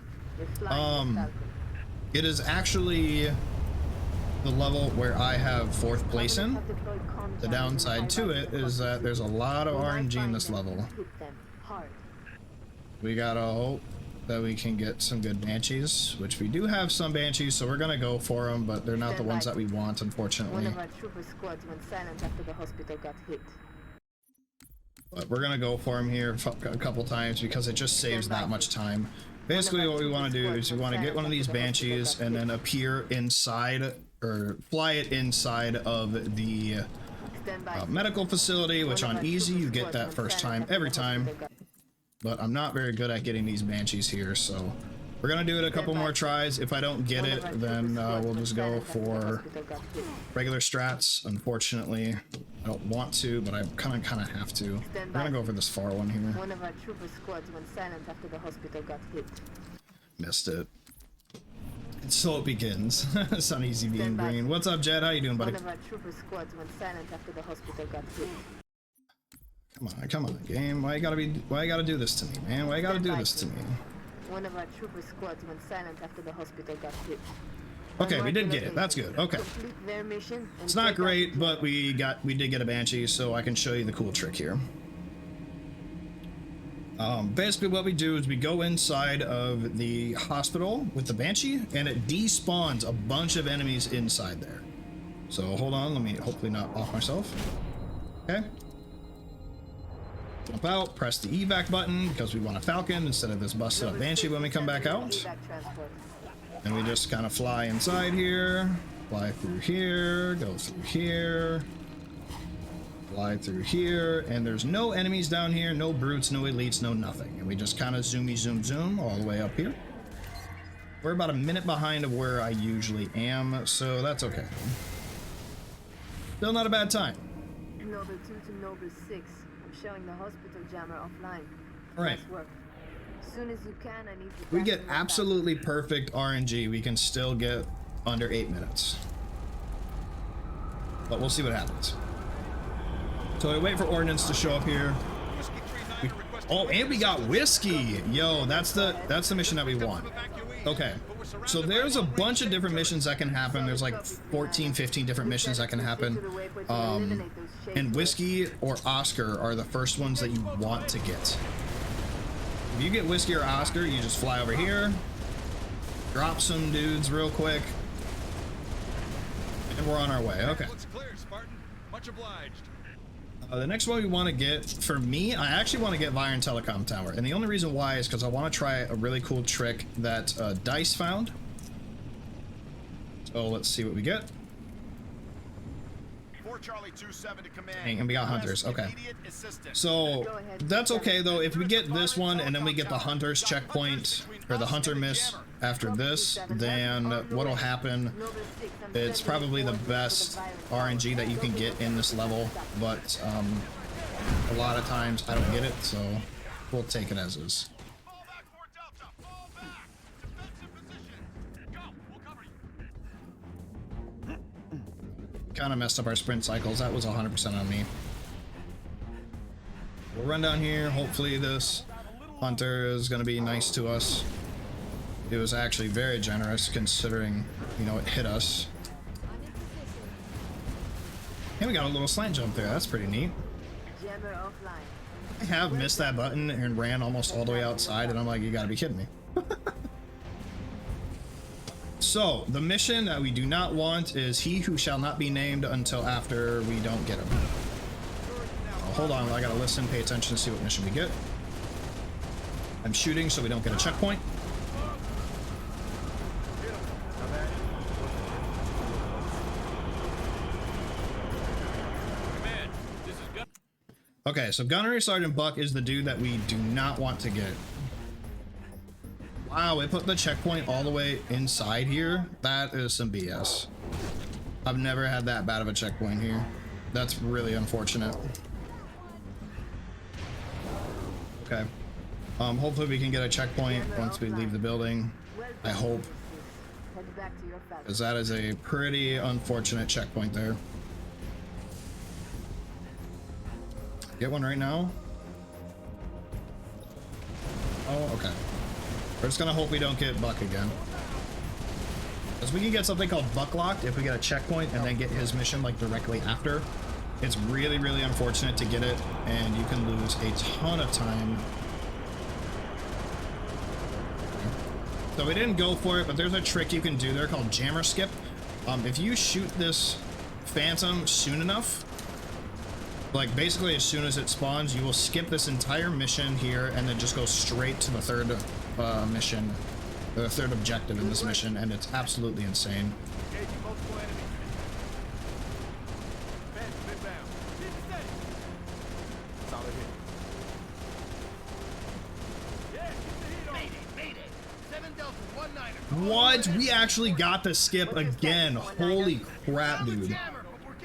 It is actually the level where I have 4th place in. The downside to it is that there's a lot of RNG in this level. We gotta hope that we can get some good banshees, which we do have some banshees, so we're gonna go for them, but they're not the ones that we want, unfortunately. But we're gonna go for them here a couple times because it just saves that much time. Basically what we want to do is we want to get one of these banshees and then appear inside or fly it inside of the medical facility, which on easy you get that first time every time, but I'm not very good at getting these banshees here, so we're gonna do it a couple more tries. If I don't get it, then we'll just go for regular strats. Unfortunately, I don't want to, but I kind of have to. We're gonna go for this far one here. One of our trooper squads went silent after the hospital got hit. Missed it. And so it begins. Sun easy being green. What's up, Jed? How you doing, buddy? One of our trooper squads went silent after the hospital got hit. Come on, game. Why you gotta do this to me, man? Why you gotta do this to me? One of our trooper squads went silent after the hospital got hit. Okay, we did get it. That's good. Okay. It's not great, but we did get a banshee, so I can show you the cool trick here. Basically what we do is we go inside of the hospital with the banshee and it despawns a bunch of enemies inside there. So hold on, let me hopefully not off myself. Okay. Jump out, press the evac button because we want a Falcon instead of this busted up banshee when we come back out. And we just kind of fly inside here, fly through here, go through here, fly through here, and there's no enemies down here, no brutes, no elites, no nothing. And we just kind of zoom all the way up here. We're about a minute behind of where I usually am, so that's okay. Still not a bad time. Noble 2 to Noble 6. I'm showing the hospital jammer offline. All right. Nice work. As soon as you can, I need to... If we get absolutely perfect RNG, we can still get under 8 minutes. But we'll see what happens. So I wait for ordnance to show up here. Oh, and we got whiskey. Yo, that's the mission that we want. Okay, so there's a bunch of different missions that can happen. There's like 14, 15 different missions that can happen. And whiskey or Oscar are the first ones that you want to get. If you get whiskey or Oscar, you just fly over here, drop some dudes real quick, and we're on our way. Okay. Much obliged. The next one we want to get, for me, I actually want to get Viron Telecom Tower, and the only reason why is because I want to try a really cool trick that Dice found. So let's see what we get. Charlie 27 to command. And we got hunters. Okay. So that's okay though. If we get this one and then we get the hunters checkpoint or the hunter miss after this, then what'll happen? It's probably the best RNG that you can get in this level, but a lot of times I don't get it, so we'll take it as is. Kind of messed up our sprint cycles. That was 100% on me. We'll run down here. Hopefully this hunter is going to be nice to us. It was actually very generous considering, you know, it hit us. And we got a little slant jump there. That's pretty neat. I have missed that button and ran almost all the way outside, and I'm like, you gotta be kidding me. So, the mission that we do not want is he who shall not be named until after we don't get him. Oh, hold on, I gotta listen, pay attention to see what mission we get. I'm shooting so we don't get a checkpoint. Okay, so Gunnery Sergeant Buck is the dude that we do not want to get. Wow, it put the checkpoint all the way inside here. That is some BS. I've never had that bad of a checkpoint here. That's really unfortunate. Okay. Hopefully we can get a checkpoint once we leave the building. I hope. Because that is a pretty unfortunate checkpoint there. Get one right now. Oh, okay. We're just gonna hope we don't get Buck again. Because we can get something called Buck Locked if we get a checkpoint and then get his mission like directly after. It's really, really unfortunate to get it, and you can lose a ton of time. So we didn't go for it, but there's a trick you can do there called Jammer Skip. If you shoot this Phantom soon enough, like basically as soon as it spawns, you will skip this entire mission here and then just go straight to the third mission, the third objective in this mission, and it's absolutely insane. What? We actually got the skip again. Holy crap, dude.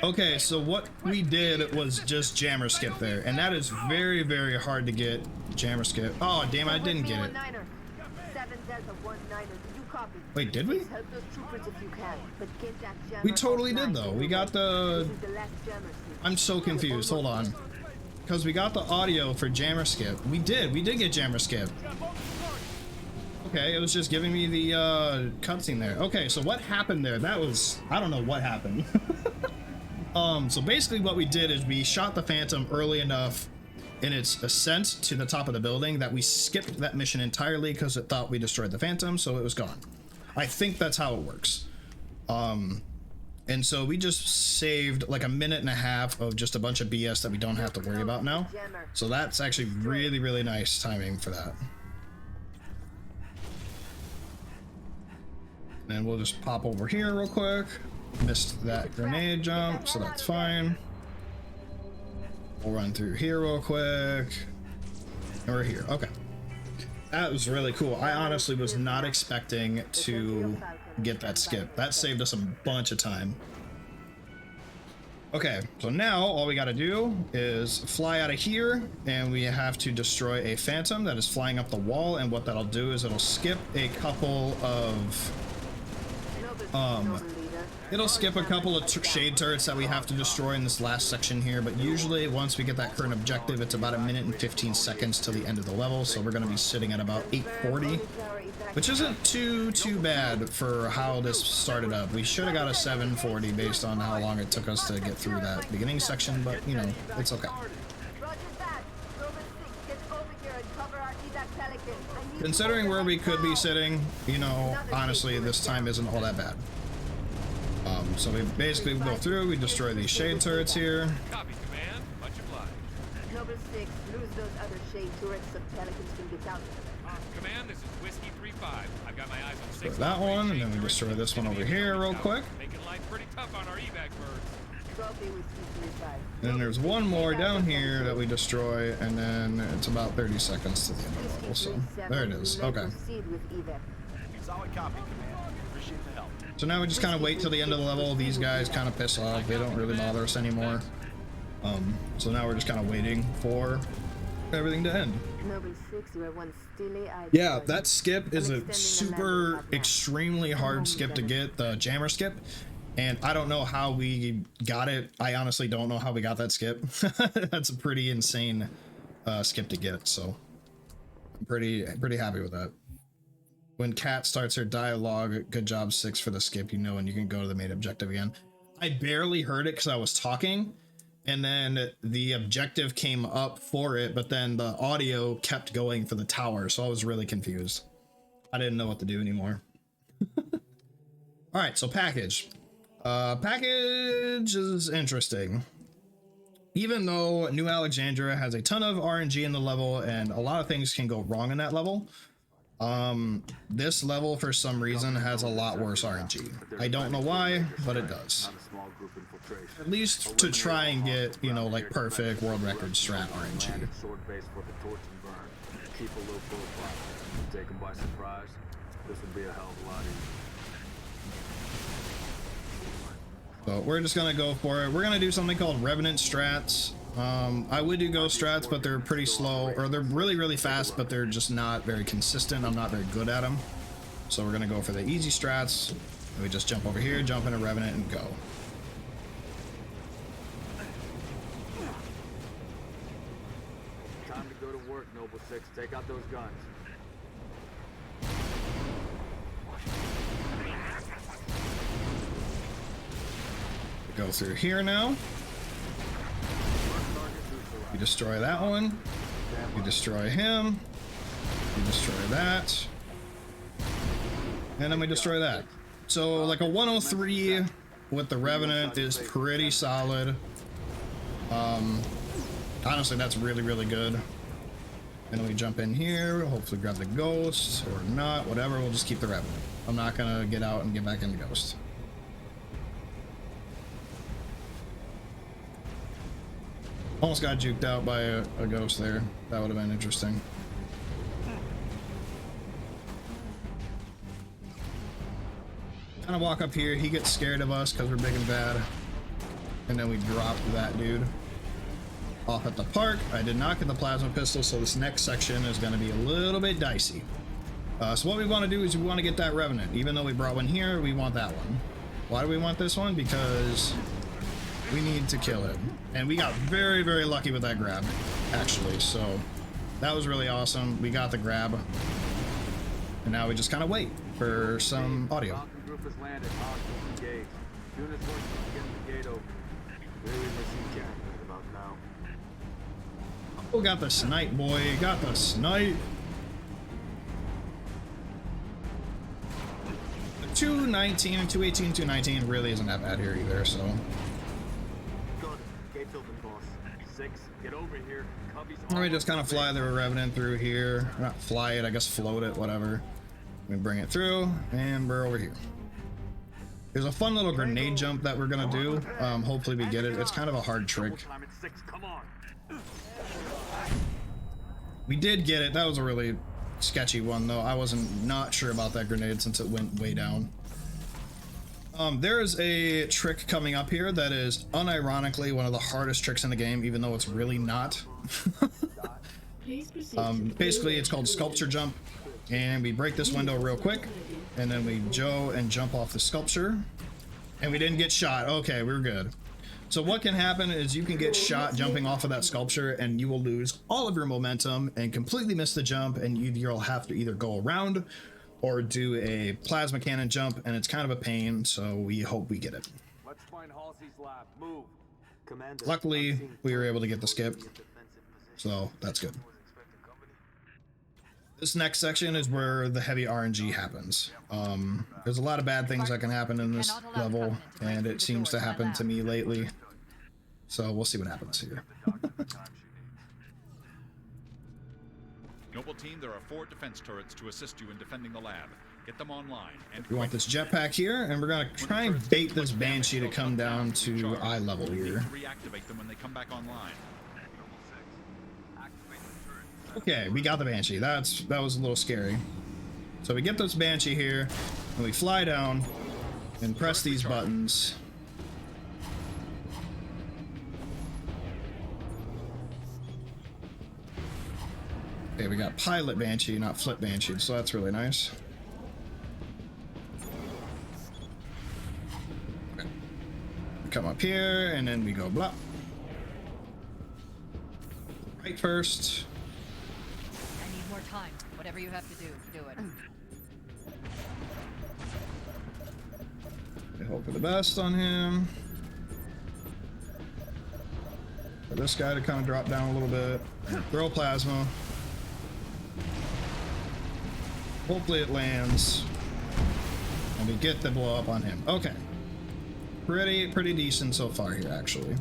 Okay, so what we did was just Jammer Skip there, and that is very, very hard to get Jammer Skip. Oh, damn, I didn't get it. Wait, did we? We totally did, though. We got the... I'm so confused. Hold on. Because we got the audio for Jammer Skip. We did get Jammer Skip. Okay, it was just giving me the cutscene there. Okay, so what happened there? That was... I don't know what happened. So basically what we did is we shot the Phantom early enough in its ascent to the top of the building that we skipped that mission entirely because it thought we destroyed the Phantom, so it was gone. I think that's how it works. And so we just saved like a minute and a half of just a bunch of BS that we don't have to worry about now. So that's actually really, really nice timing for that. And we'll just pop over here real quick. Missed that grenade jump, so that's fine. We'll run through here real quick. And we're here. Okay. That was really cool. I honestly was not expecting to get that skip. That saved us a bunch of time. Okay, so now all we gotta do is fly out of here, and we have to destroy a Phantom that is flying up the wall, and what that'll do is it'll skip a couple of It'll skip a couple of shade turrets that we have to destroy in this last section here, but usually once we get that current objective, it's about 1 minute and 15 seconds to the end of the level, so we're going to be sitting at about 840, which isn't too bad for how this started up. We should have got a 740 based on how long it took us to get through that beginning section, but you know, it's okay. Considering where we could be sitting, you know, honestly, this time isn't all that bad. So we basically go through, we destroy these shade turrets here. Copy, command. Much obliged. Noble 6, lose those other shade turrets so Pelicans can get out. Command, this is Whiskey 3-5. I've got my eyes on 6. That one, and then we destroy this one over here real quick. Making life pretty tough on our evac birds. Trophy Whiskey 3-5. And then there's one more down here that we destroy, and then it's about 30 seconds to the end of the level, so there it is. Okay. Solid copy, command. Appreciate the help. So now we just kind of wait till the end of the level. These guys kind of piss off. They don't really bother us anymore. So now we're just kind of waiting for everything to end. Yeah, that skip is a super extremely hard skip to get, the jammer skip. And I don't know how we got it. I honestly don't know how we got that skip. That's a pretty insane skip to get, so I'm pretty happy with that. When Kat starts her dialogue, good job 6 for the skip, you know, and you can go to the main objective again. I barely heard it because I was talking, and then the objective came up for it, but then the audio kept going for the tower, so I was really confused. I didn't know what to do anymore. All right, so package. Package is interesting. Even though New Alexandria has a ton of RNG in the level, and a lot of things can go wrong in that level, this level for some reason has a lot worse RNG. I don't know why, but it does. At least to try and get, you know, like perfect world record strat RNG. Keep a low profile. Take them by surprise. This would be a hell of a lot easier. So we're just gonna go for it. We're gonna do something called Revenant Strats. I would do ghost strats, but they're pretty slow, or they're really fast, but they're just not very consistent. I'm not very good at them. So we're gonna go for the easy strats. And we just jump over here, jump into Revenant, and go. Time to go to work, Noble 6. Take out those guns. Go through here now. We destroy that one. We destroy him. We destroy that. And then we destroy that. So like a 103 with the Revenant is pretty solid. Honestly, that's really good. And then we jump in here, hopefully grab the ghost, or not, whatever, we'll just keep the Revenant. I'm not gonna get out and get back into ghost. Almost got juked out by a ghost there. That would have been interesting. Kind of walk up here. He gets scared of us because we're big and bad. And then we drop that dude off at the park. I did not get the plasma pistol, so this next section is going to be a little bit dicey. So what we want to do is we want to get that Revenant. Even though we brought one here, we want that one. Why do we want this one? Because we need to kill it. And we got very lucky with that grab, actually. So that was really awesome. We got the grab. And now we just kind of wait for some audio. Oh, got the snipe, boy. Got the snipe. 219 and 218, 219 really isn't that bad here either, so. We just kind of fly the Revenant through here. Not fly it, I guess float it, whatever. We bring it through, and we're over here. There's a fun little grenade jump that we're gonna do. Hopefully we get it. It's kind of a hard trick. We did get it. That was a really sketchy one, though. I wasn't not sure about that grenade since it went way down. There is a trick coming up here that is unironically one of the hardest tricks in the game, even though it's really not. Basically, it's called Sculpture Jump, and we break this window real quick, and then we jump off the sculpture, And we didn't get shot. Okay, we're good. So what can happen is you can get shot jumping off of that sculpture and you will lose all of your momentum and completely miss the jump, and you'll have to either go around or do a plasma cannon jump, and it's kind of a pain, so we hope we get it. Let's find Halsey's lab. Move. Commander, Luckily, we were able to get the skip, so that's good. This next section is where the heavy RNG happens. There's a lot of bad things that can happen in this level, and it seems to happen to me lately. So we'll see what happens here. Noble team, there are 4 defense turrets to assist you in defending the lab. Get them online. And we want this jetpack here, and we're gonna try and bait this Banshee to come down to eye level here. Reactivate them when they come back online. Okay, we got the Banshee. That was a little scary. So we get this Banshee here, and we fly down and press these buttons. Okay, we got pilot Banshee, not flip Banshee, so that's really nice. Okay. We come up here, and then we go blah. Right first. More time. Whatever you have to do it. I hope for the best on him. For this guy to kind of drop down a little bit. Throw plasma. Hopefully it lands. And we get the blow up on him. Okay. Pretty decent so far here, actually.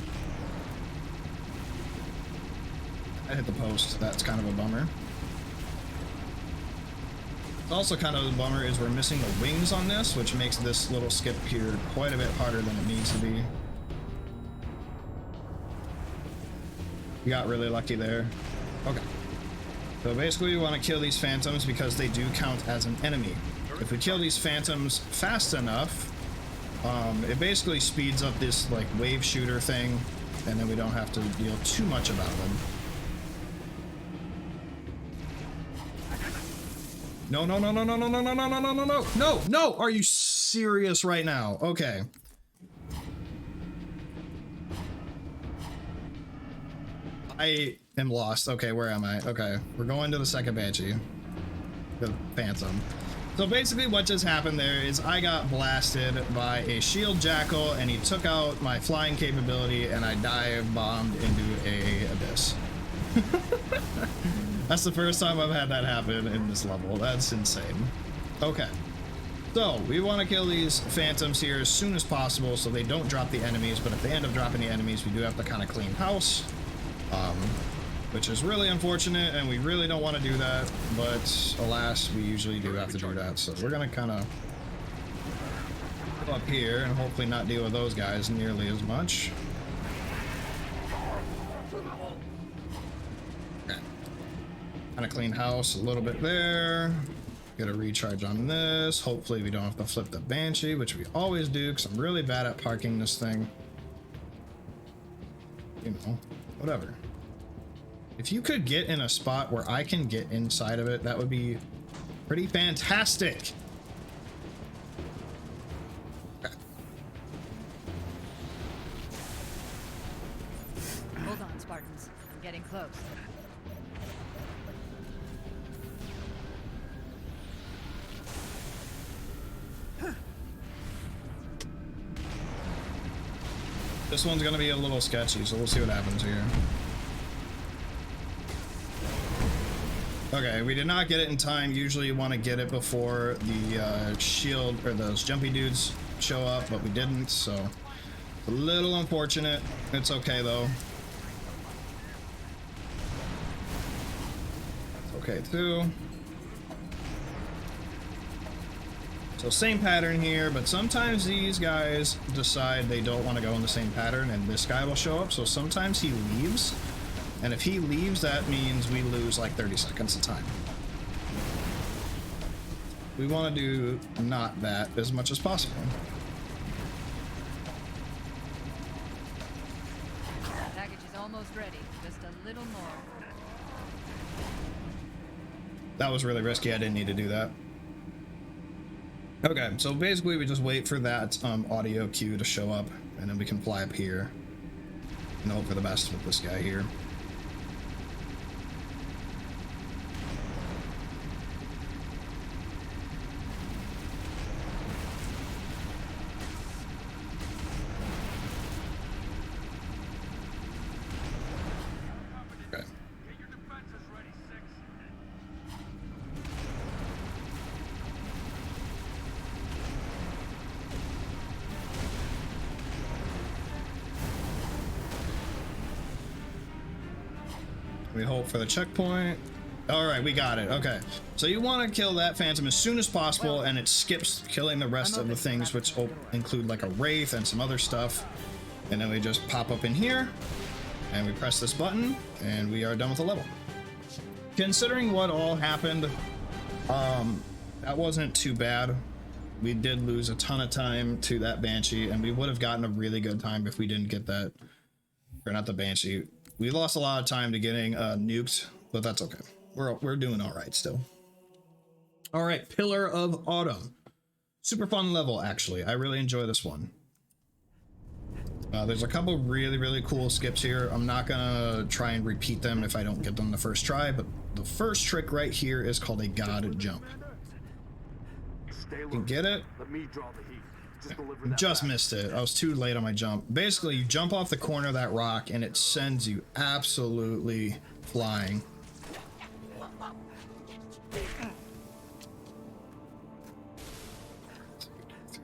I hit the post. That's kind of a bummer. Also kind of a bummer is we're missing the wings on this, which makes this little skip here quite a bit harder than it needs to be. We got really lucky there. Okay. So basically we want to kill these phantoms because they do count as an enemy. If we kill these phantoms fast enough, it basically speeds up this like wave shooter thing, and then we don't have to deal too much about them. No, no, no, no, no, no, no, no, no, no, no, no, no, no, no! Are you serious right now? Okay. I am lost. Okay, where am I? Okay, we're going to the second Banshee. The Phantom. So basically what just happened there is I got blasted by a shield jackal, and he took out my flying capability, and I dive bombed into a abyss. That's the first time I've had that happen in this level. That's insane. Okay. So, we want to kill these phantoms here as soon as possible so they don't drop the enemies, but if they end up dropping the enemies, we do have to kind of clean house. Which is really unfortunate, and we really don't want to do that, but alas, we usually do have to do that. So we're going to kind of go up here and hopefully not deal with those guys nearly as much. Kind of clean house a little bit there. Get a recharge on this. Hopefully we don't have to flip the Banshee, which we always do because I'm really bad at parking this thing. You know, whatever. If you could get in a spot where I can get inside of it, that would be pretty fantastic. Okay. Hold on, Spartans. I'm getting close. This one's gonna be a little sketchy, so we'll see what happens here. Okay, we did not get it in time. Usually you want to get it before the shield or those jumpy dudes show up, but we didn't, so it's a little unfortunate. It's okay though. It's okay too. So same pattern here, but sometimes these guys decide they don't want to go in the same pattern, and this guy will show up. So sometimes he leaves, and if he leaves, that means we lose like 30 seconds of time. We want to do not that as much as possible. Package is almost ready. Just a little more. That was really risky. I didn't need to do that. Okay, so basically we just wait for that audio cue to show up, and then we can fly up here and hope for the best with this guy here. Okay. Get your defenses ready, 6. We hope for the checkpoint. All right, we got it. Okay, so you want to kill that phantom as soon as possible, and it skips killing the rest of the things, which will include like a wraith and some other stuff. And then we just pop up in here, and we press this button, and we are done with the level. Considering what all happened, that wasn't too bad. We did lose a ton of time to that Banshee, and we would have gotten a really good time if we didn't get that, or not the Banshee. We lost a lot of time to getting nuked, but that's okay. We're doing all right still. All right, Pillar of Autumn. Super fun level, actually. I really enjoy this one. There's a couple really cool skips here. I'm not gonna try and repeat them if I don't get them the first try, but the first trick right here is called a God Jump. You can get it. Let me draw the heat. Just missed it. I was too late on my jump. Basically, you jump off the corner of that rock and it sends you absolutely flying.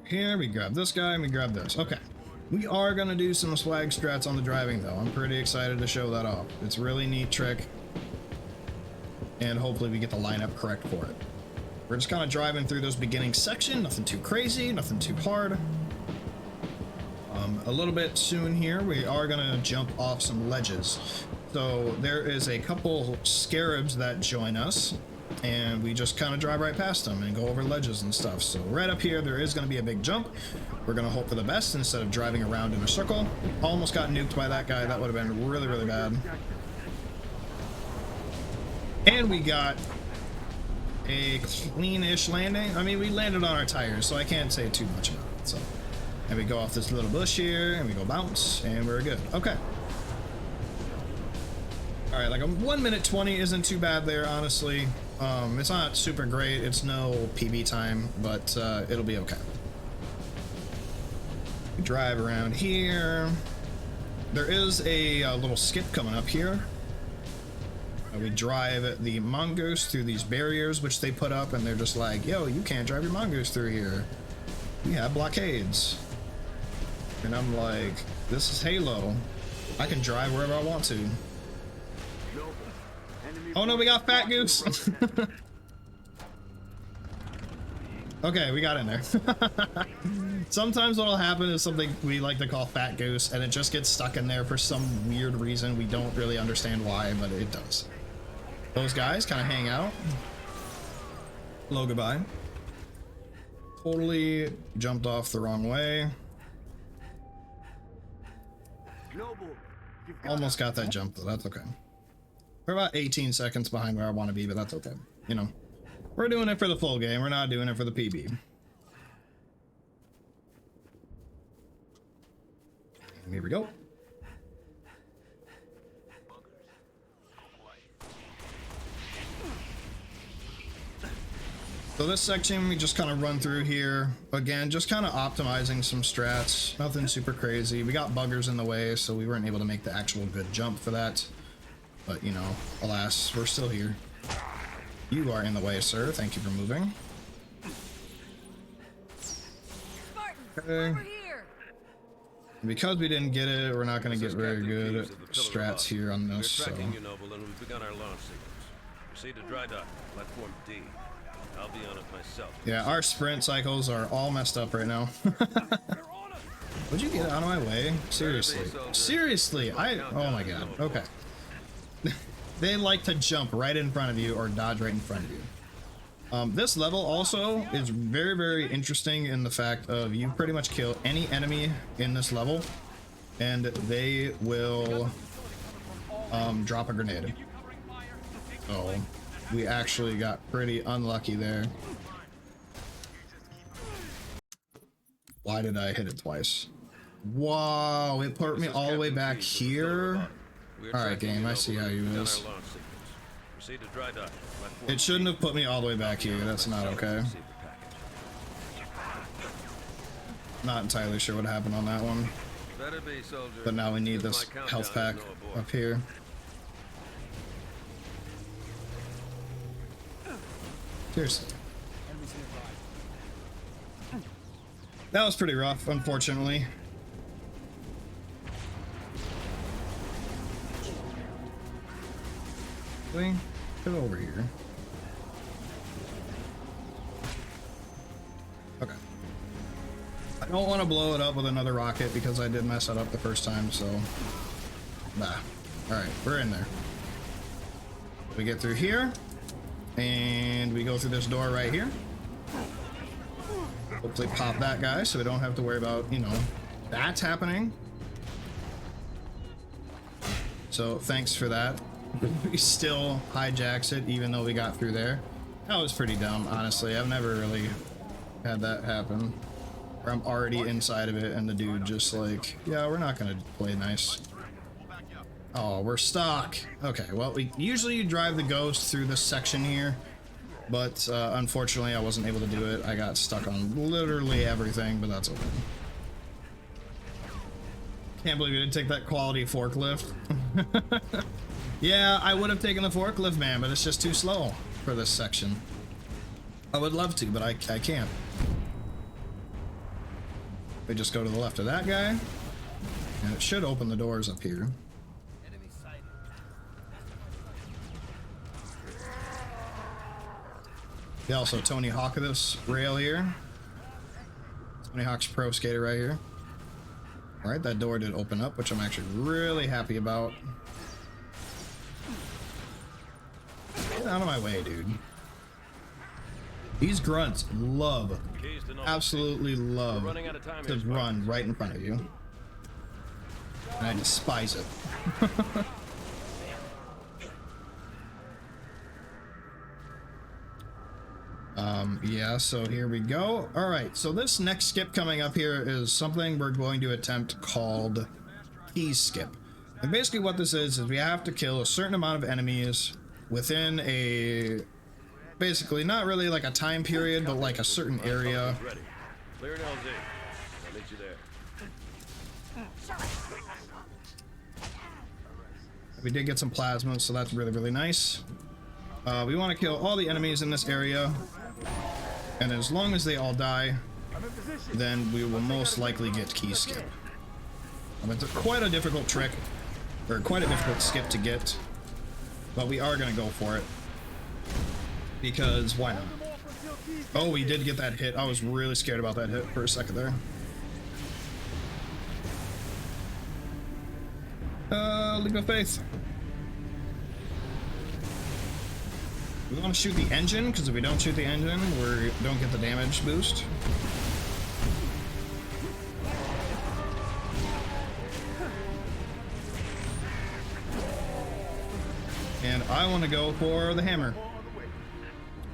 Here, we grab this guy and we grab this. Okay. We are going to do some swag strats on the driving, though. I'm pretty excited to show that off. It's a really neat trick. And hopefully we get the lineup correct for it. We're just kind of driving through those beginning section. Nothing too crazy, nothing too hard. A little bit soon here, we are going to jump off some ledges. So there is a couple scarabs that join us. And we just kind of drive right past them and go over ledges and stuff. So right up here, there is going to be a big jump. We're going to hope for the best instead of driving around in a circle. Almost got nuked by that guy. That would have been really bad. And we got a clean-ish landing. I mean, we landed on our tires, so I can't say too much about it. So, and we go off this little bush here, and we go bounce, and we're good. Okay. All right, like a 1 minute 20 isn't too bad there, honestly. It's not super great. It's no PB time, but it'll be okay. We drive around here. There is a little skip coming up here. We drive the mongoose through these barriers, which they put up, and they're just like, yo, you can't drive your mongoose through here. We have blockades. And I'm like, this is Halo. I can drive wherever I want to. Oh no, we got Fat Goose. Okay, we got in there. Sometimes what'll happen is something we like to call Fat Goose, and it just gets stuck in there for some weird reason. We don't really understand why, but it does. Those guys kind of hang out. Hello, goodbye. Totally jumped off the wrong way. Almost got that jump, though. That's okay. We're about 18 seconds behind where I want to be, but that's okay. You know, we're doing it for the full game. We're not doing it for the PB. Here we go. So this section, we just kind of run through here. Again, just kind of optimizing some strats. Nothing super crazy. We got buggers in the way, so we weren't able to make the actual good jump for that. But, you know, alas, we're still here. You are in the way, sir. Thank you for moving. Okay. And because we didn't get it, we're not going to get very good strats here on this. So. We're tracking you, Noble, and we've begun our launch sequence. Proceed to dry dock, platform D. I'll be on it myself. Yeah, our sprint cycles are all messed up right now. Would you get out of my way? Seriously. Seriously, oh my god. Okay. They like to jump right in front of you or dodge right in front of you. This level also is very interesting in the fact of you pretty much kill any enemy in this level and they will drop a grenade. So we actually got pretty unlucky there. Why did I hit it twice? Whoa, it put me all the way back here. Alright, game, I see how you is. It shouldn't have put me all the way back here. That's not okay. Not entirely sure what happened on that one. But now we need this health pack up here. Seriously. That was pretty rough, unfortunately. Get over here. Okay. I don't want to blow it up with another rocket because I did mess it up the first time, so... Nah. Alright, we're in there. We get through here, and we go through this door right here. Hopefully pop that guy so we don't have to worry about, you know, that's happening. So thanks for that. We still hijacks it even though we got through there. That was pretty dumb, honestly. I've never really had that happen. Where I'm already inside of it and the dude just like, yeah, we're not gonna play nice. Oh, we're stuck. Okay, well, usually you drive the ghost through this section here, but unfortunately I wasn't able to do it. I got stuck on literally everything, but that's okay. Can't believe you didn't take that quality forklift. Yeah, I would have taken the forklift, man, but it's just too slow for this section. I would love to, but I can't. We just go to the left of that guy, and it should open the doors up here. Yeah, also Tony Hawk of this rail here. Tony Hawk's Pro Skater right here. Alright, that door did open up, which I'm actually really happy about. Get out of my way, dude. These grunts love, absolutely love to run right in front of you. And I despise it. Yeah, so here we go. All right, so this next skip coming up here is something we're going to attempt called Key Skip. And basically what this is we have to kill a certain amount of enemies within a, basically not really like a time period, but like a certain area. Clear an LZ. I'll meet you there. We did get some plasma, so that's really, really nice. We want to kill all the enemies in this area, and as long as they all die, then we will most likely get Key Skip. It's quite a difficult trick, or quite a difficult skip to get, but we are going to go for it, because why not? Oh, we did get that hit. I was really scared about that hit for a second there. Leap of faith. We want to shoot the engine, because if we don't shoot the engine, we don't get the damage boost. And I want to go for the hammer.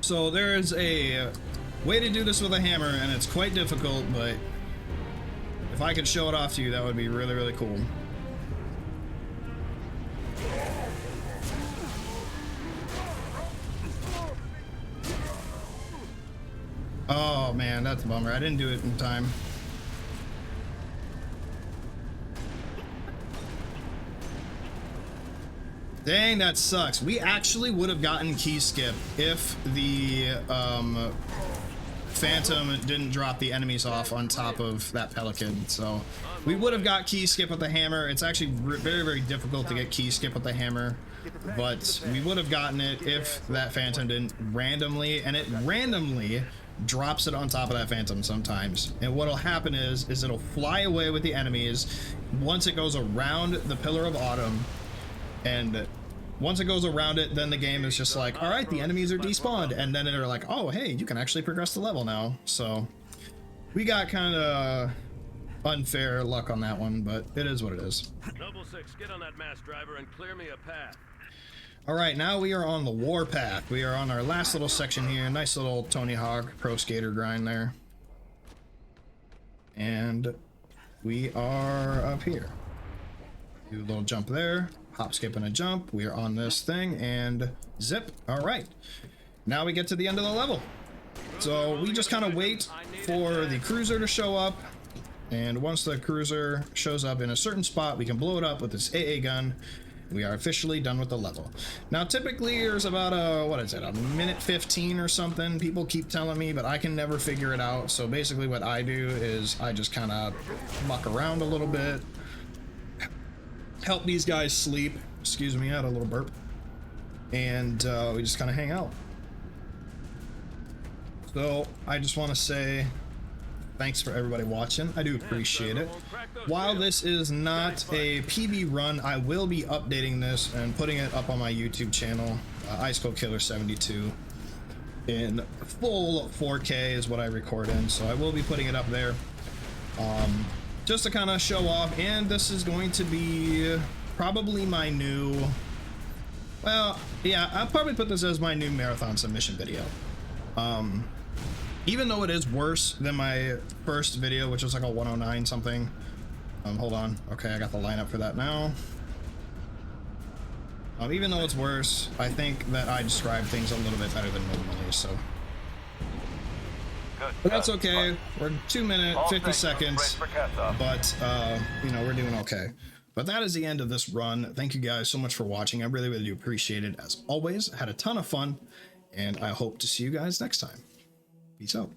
So there is a way to do this with a hammer, and it's quite difficult, but if I could show it off to you, that would be really, really cool. Oh man, that's a bummer. I didn't do it in time. Dang, that sucks. We actually would have gotten Key Skip if the Phantom didn't drop the enemies off on top of that Pelican. So we would have got Key Skip with the hammer. It's actually very, very difficult to get Key Skip with the hammer, but we would have gotten it if that Phantom didn't randomly, and it randomly drops it on top of that Phantom sometimes. And what'll happen is it'll fly away with the enemies once it goes around the Pillar of Autumn. And once it goes around it, then the game is just like, all right, the enemies are despawned. And then they're like, oh, hey, you can actually progress the level now. So we got kind of unfair luck on that one, but it is what it is. Noble 6, get on that mass driver and clear me a path. All right, now we are on the warpath. We are on our last little section here. Nice little Tony Hawk Pro Skater grind there. and we are up here. Do a little jump there, hop, skip, and a jump. We are on this thing, and zip. All right, now we get to the end of the level. So we just kind of wait for the cruiser to show up, and once the cruiser shows up in a certain spot, we can blow it up with this AA gun. We are officially done with the level. Now, typically there's about a minute 15 or something. People keep telling me, but I can never figure it out. So basically what I do is I just kind of muck around a little bit, help these guys sleep. Excuse me, I had a little burp. And we just kind of hang out. So I just want to say thanks for everybody watching. I do appreciate it. While this is not a PB run, I will be updating this and putting it up on my YouTube channel, Ice Cold Killer 72, in full 4K is what I record in. So I will be putting it up there, just to kind of show off. And this is going to be probably my new, well, yeah, I'll probably put this as my new marathon submission video. Even though it is worse than my first video, which was like a 109 something. Hold on. Okay, I got the lineup for that now. Even though it's worse, I think that I describe things a little bit better than normally, so. But that's okay. We're 2 minutes, 50 seconds, but, you know, we're doing okay. But that is the end of this run. Thank you guys so much for watching. I really, really do appreciate it. As always, I had a ton of fun, and I hope to see you guys next time. Peace out.